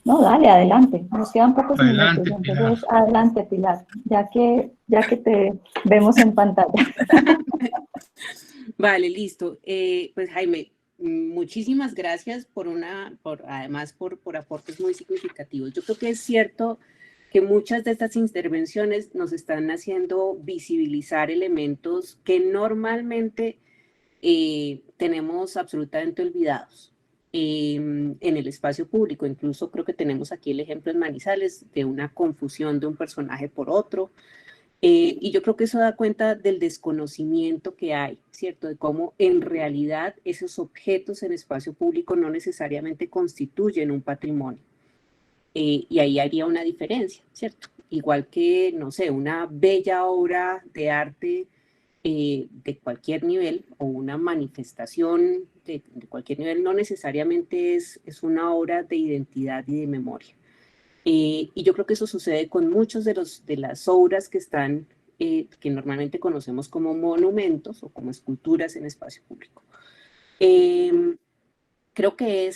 No, dale, adelante. Nos quedan pocos Adelante, minutos. Pilar. Entonces, adelante, Pilar, ya que te vemos en pantalla. Vale, listo. Pues Jaime, muchísimas gracias además por aportes muy significativos. Yo creo que es cierto que muchas de estas intervenciones nos están haciendo visibilizar elementos que normalmente tenemos absolutamente olvidados en el espacio público. Incluso creo que tenemos aquí el ejemplo en Manizales de una confusión de un personaje por otro. Y yo creo que eso da cuenta del desconocimiento que hay, ¿cierto? De cómo en realidad esos objetos en espacio público no necesariamente constituyen un patrimonio. Y ahí haría una diferencia, ¿cierto? Igual que, no sé, una bella obra de arte de cualquier nivel o una manifestación de cualquier nivel no necesariamente es una obra de identidad y de memoria. Y yo creo que eso sucede con muchos de las obras que están, que normalmente conocemos como monumentos o como esculturas en espacio público. Creo que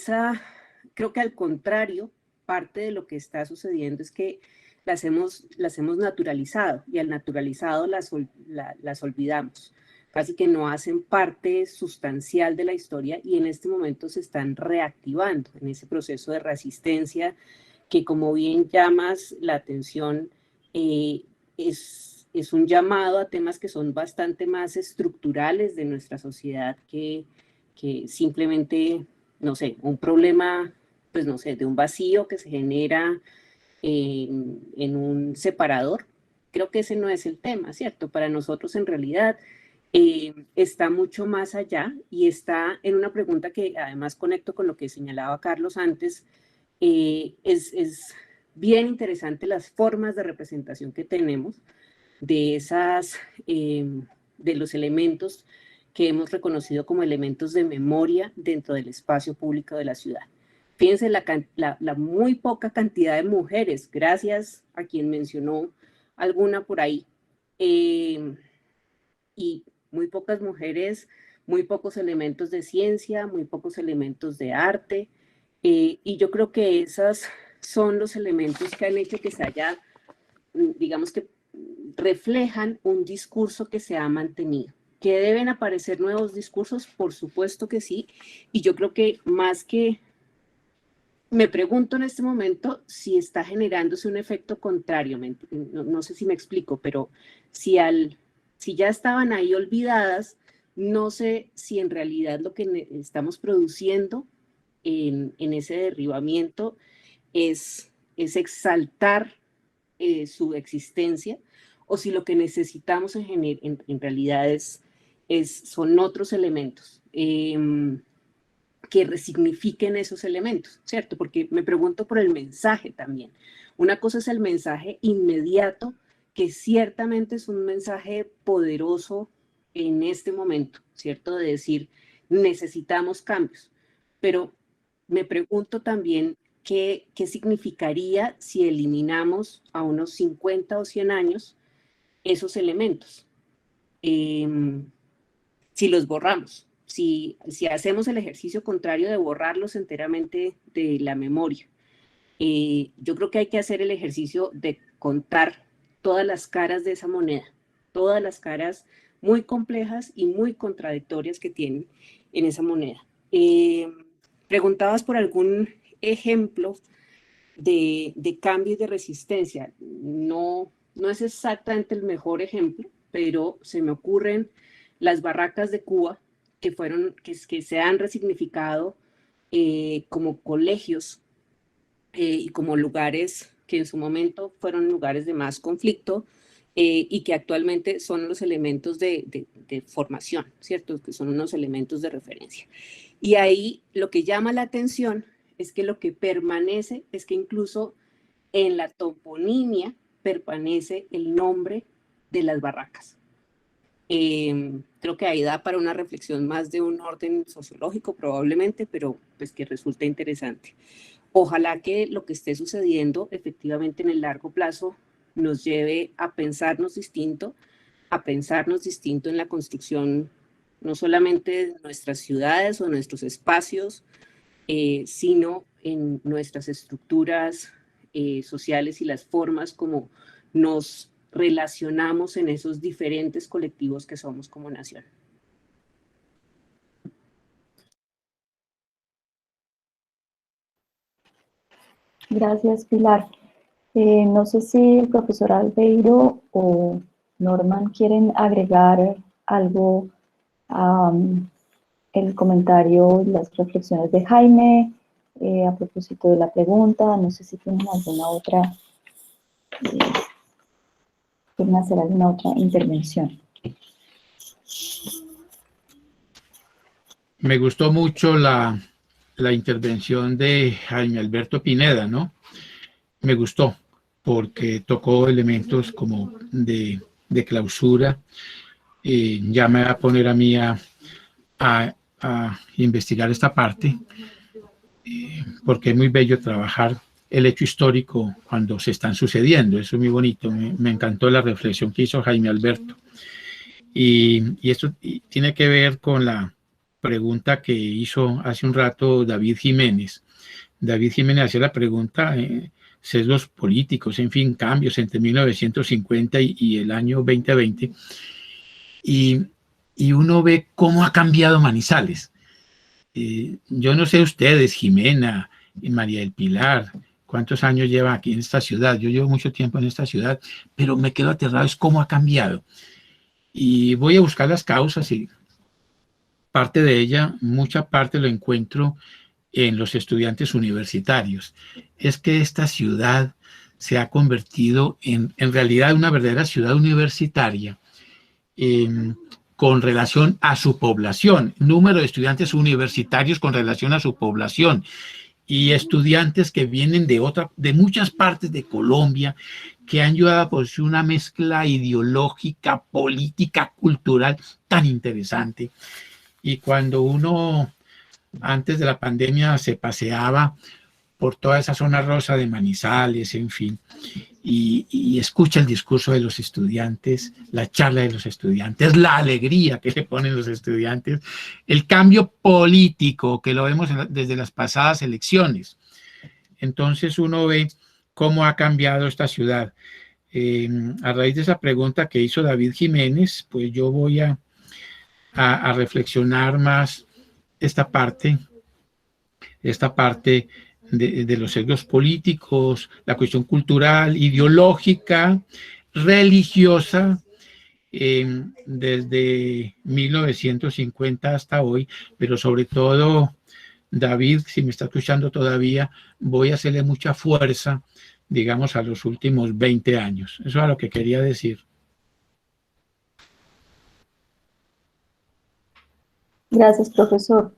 al contrario, parte de lo que está sucediendo es que las hemos naturalizado, y al naturalizado las olvidamos. Casi que no hacen parte sustancial de la historia, y en este momento se están reactivando en ese proceso de resistencia que, como bien llamas la atención, es un llamado a temas que son bastante más estructurales de nuestra sociedad que simplemente, no sé, un problema, pues no sé, de un vacío que se genera en un separador. Creo que ese no es el tema, ¿cierto? Para nosotros en realidad está mucho más allá, y está en una pregunta que además conecto con lo que señalaba Carlos antes. Es bien interesante las formas de representación que tenemos de de los elementos que hemos reconocido como elementos de memoria dentro del espacio público de la ciudad. Fíjense la muy poca cantidad de mujeres, gracias a quien mencionó alguna por ahí, y muy pocas mujeres, muy pocos elementos de ciencia, muy pocos elementos de arte, y yo creo que esos son los elementos que han hecho que se haya, digamos que reflejan un discurso que se ha mantenido. ¿Que deben aparecer nuevos discursos? Por supuesto que sí, y yo creo que más que, me pregunto en este momento si está generándose un efecto contrario, no sé si me explico, pero si ya estaban ahí olvidadas, no sé si en realidad lo que estamos produciendo en ese derribamiento es exaltar su existencia, o si lo que necesitamos en realidad son otros elementos que resignifiquen esos elementos, ¿cierto? Porque me pregunto por el mensaje también. Una cosa es el mensaje inmediato, que ciertamente es un mensaje poderoso en este momento, ¿cierto? De decir, necesitamos cambios, pero me pregunto también qué significaría si eliminamos a unos 50 o 100 años esos elementos, si los borramos, si hacemos el ejercicio contrario de borrarlos enteramente de la memoria. Yo creo que hay que hacer el ejercicio de contar todas las caras de esa moneda, todas las caras muy complejas y muy contradictorias que tienen en esa moneda. Preguntabas por algún ejemplo de cambio y de resistencia. No es exactamente el mejor ejemplo, pero se me ocurren las barracas de Cuba, que se han resignificado como colegios y como lugares que en su momento fueron lugares de más conflicto y que actualmente son los elementos de formación, ¿cierto? Que son unos elementos de referencia. Y ahí lo que llama la atención es que lo que permanece es que incluso en la toponimia permanece el nombre de las barracas. Creo que ahí da para una reflexión más de un orden sociológico probablemente, pero pues que resulta interesante. Ojalá que lo que esté sucediendo efectivamente en el largo plazo nos lleve a pensarnos distinto en la construcción no solamente de nuestras ciudades o nuestros espacios, sino en nuestras estructuras sociales y las formas como nos relacionamos en esos diferentes colectivos que somos como nación. Gracias, Pilar. No sé si el profesor Albeiro o Norman quieren agregar algo a el comentario y las reflexiones de Jaime a propósito de la pregunta. No sé si tienen alguna otra, quieren hacer alguna otra intervención. Me gustó mucho la intervención de Jaime Alberto Pineda, ¿no? Me gustó porque tocó elementos como de clausura. Ya me va a poner a mí a investigar esta parte, porque es muy bello trabajar el hecho histórico cuando se están sucediendo. Eso es muy bonito. Me encantó la reflexión que hizo Jaime Alberto. Y esto tiene que ver con la pregunta que hizo hace un rato David Jiménez. David Jiménez hacía la pregunta, sesgos políticos, en fin, cambios entre 1950 y el año 2020. Y uno ve cómo ha cambiado Manizales. Yo no sé ustedes, Jimena y María del Pilar, cuántos años llevan aquí en esta ciudad. Yo llevo mucho tiempo en esta ciudad, pero me quedo aterrado, es cómo ha cambiado. Y voy a buscar las causas y parte de ella, mucha parte lo encuentro en los estudiantes universitarios. Es que esta ciudad se ha convertido en realidad una verdadera ciudad universitaria con relación a su población, número de estudiantes universitarios con relación a su población y estudiantes que vienen de muchas partes de Colombia, que han llevado por sí una mezcla ideológica, política, cultural tan interesante. Y cuando uno, antes de la pandemia, se paseaba por toda esa zona rosa de Manizales, en fin, y escucha el discurso de los estudiantes, la charla de los estudiantes, la alegría que le ponen los estudiantes, el cambio político que lo vemos desde las pasadas elecciones. Entonces uno ve cómo ha cambiado esta ciudad. A raíz de esa pregunta que hizo David Jiménez, pues yo voy a reflexionar más esta parte de los sesgos políticos, la cuestión cultural, ideológica, religiosa, desde 1950 hasta hoy, pero sobre todo, David, si me está escuchando todavía, voy a hacerle mucha fuerza, digamos, a los últimos 20 años. Eso es lo que quería decir. Gracias, profesor.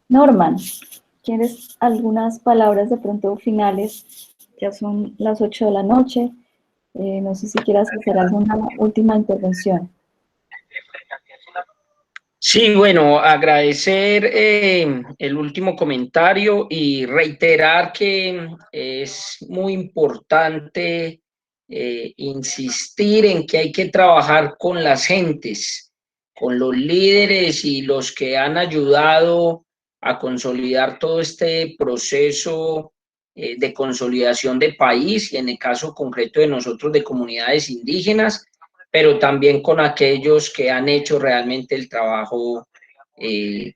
Norman, ¿quieres algunas palabras de pronto finales? Ya son las 8 de la noche. No sé si quieras hacer alguna última intervención. Sí, bueno, agradecer el último comentario y reiterar que es muy importante insistir en que hay que trabajar con las gentes, con los líderes y los que han ayudado a consolidar todo este proceso de consolidación de país y en el caso concreto de nosotros de comunidades indígenas, pero también con aquellos que han hecho realmente el trabajo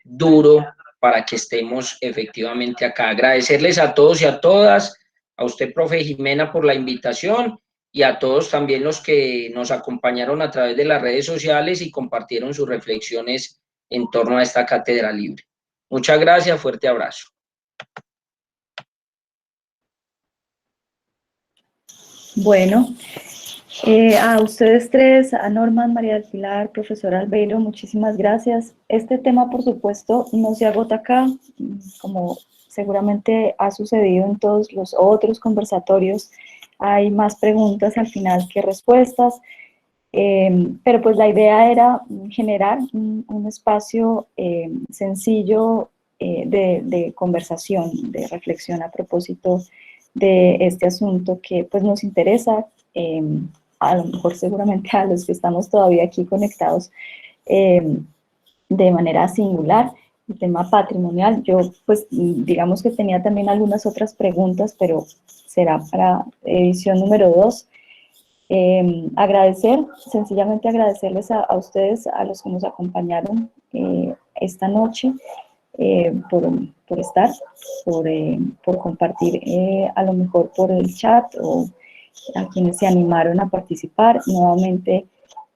duro para que estemos efectivamente acá. Agradecerles a todos y a todas, a usted, profe Jimena, por la invitación, y a todos también los que nos acompañaron a través de las redes sociales y compartieron sus reflexiones en torno a esta cátedra libre. Muchas gracias, fuerte abrazo. Bueno, a ustedes tres, a Norman, María del Pilar, profesor Albeiro, muchísimas gracias. Este tema, por supuesto, no se agota acá, como seguramente ha sucedido en todos los otros conversatorios. Hay más preguntas al final que respuestas, pero pues la idea era generar un espacio sencillo de conversación, de reflexión a propósito de este asunto que pues nos interesa, a lo mejor seguramente a los que estamos todavía aquí conectados de manera singular, el tema patrimonial. Yo pues digamos que tenía también algunas otras preguntas, pero será para edición número 2. Sencillamente agradecerles a ustedes, a los que nos acompañaron esta noche, por estar, por compartir a lo mejor por el chat, o a quienes se animaron a participar. Nuevamente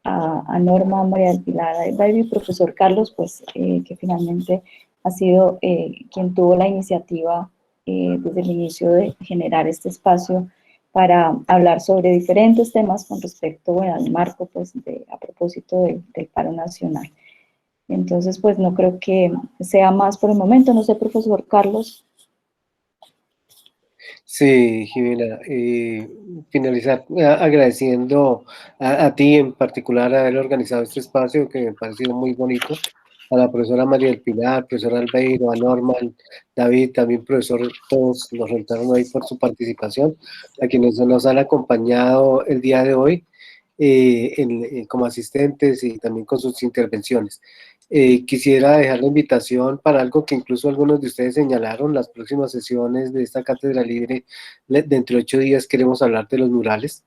a Norma, María del Pilar, y profesor Carlos, pues que finalmente ha sido quien tuvo la iniciativa desde el inicio de generar este espacio para hablar sobre diferentes temas con respecto, bueno, al marco, pues, a propósito del paro nacional. Entonces, pues, no creo que sea más por el momento. No sé, profesor Carlos. Sí, Jimena, finalizar agradeciendo a ti en particular haber organizado este espacio que me ha parecido muy bonito, a la profesora María del Pilar, profesor Albeiro, a Norman, David, también profesor, todos nos soltaron hoy por su participación, a quienes nos han acompañado el día de hoy como asistentes y también con sus intervenciones. Quisiera dejar la invitación para algo que incluso algunos de ustedes señalaron: las próximas sesiones de esta cátedra libre. Dentro de 8 días queremos hablar de los murales,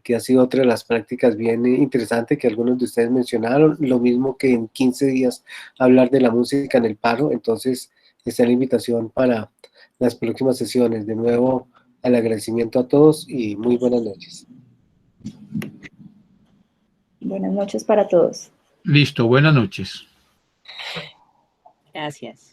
que ha sido otra de las prácticas bien interesantes que algunos de ustedes mencionaron, lo mismo que en 15 días hablar de la música en el paro. Entonces está la invitación para las próximas sesiones. De nuevo, el agradecimiento a todos y muy buenas noches. Buenas noches para todos. Listo, buenas noches. Gracias.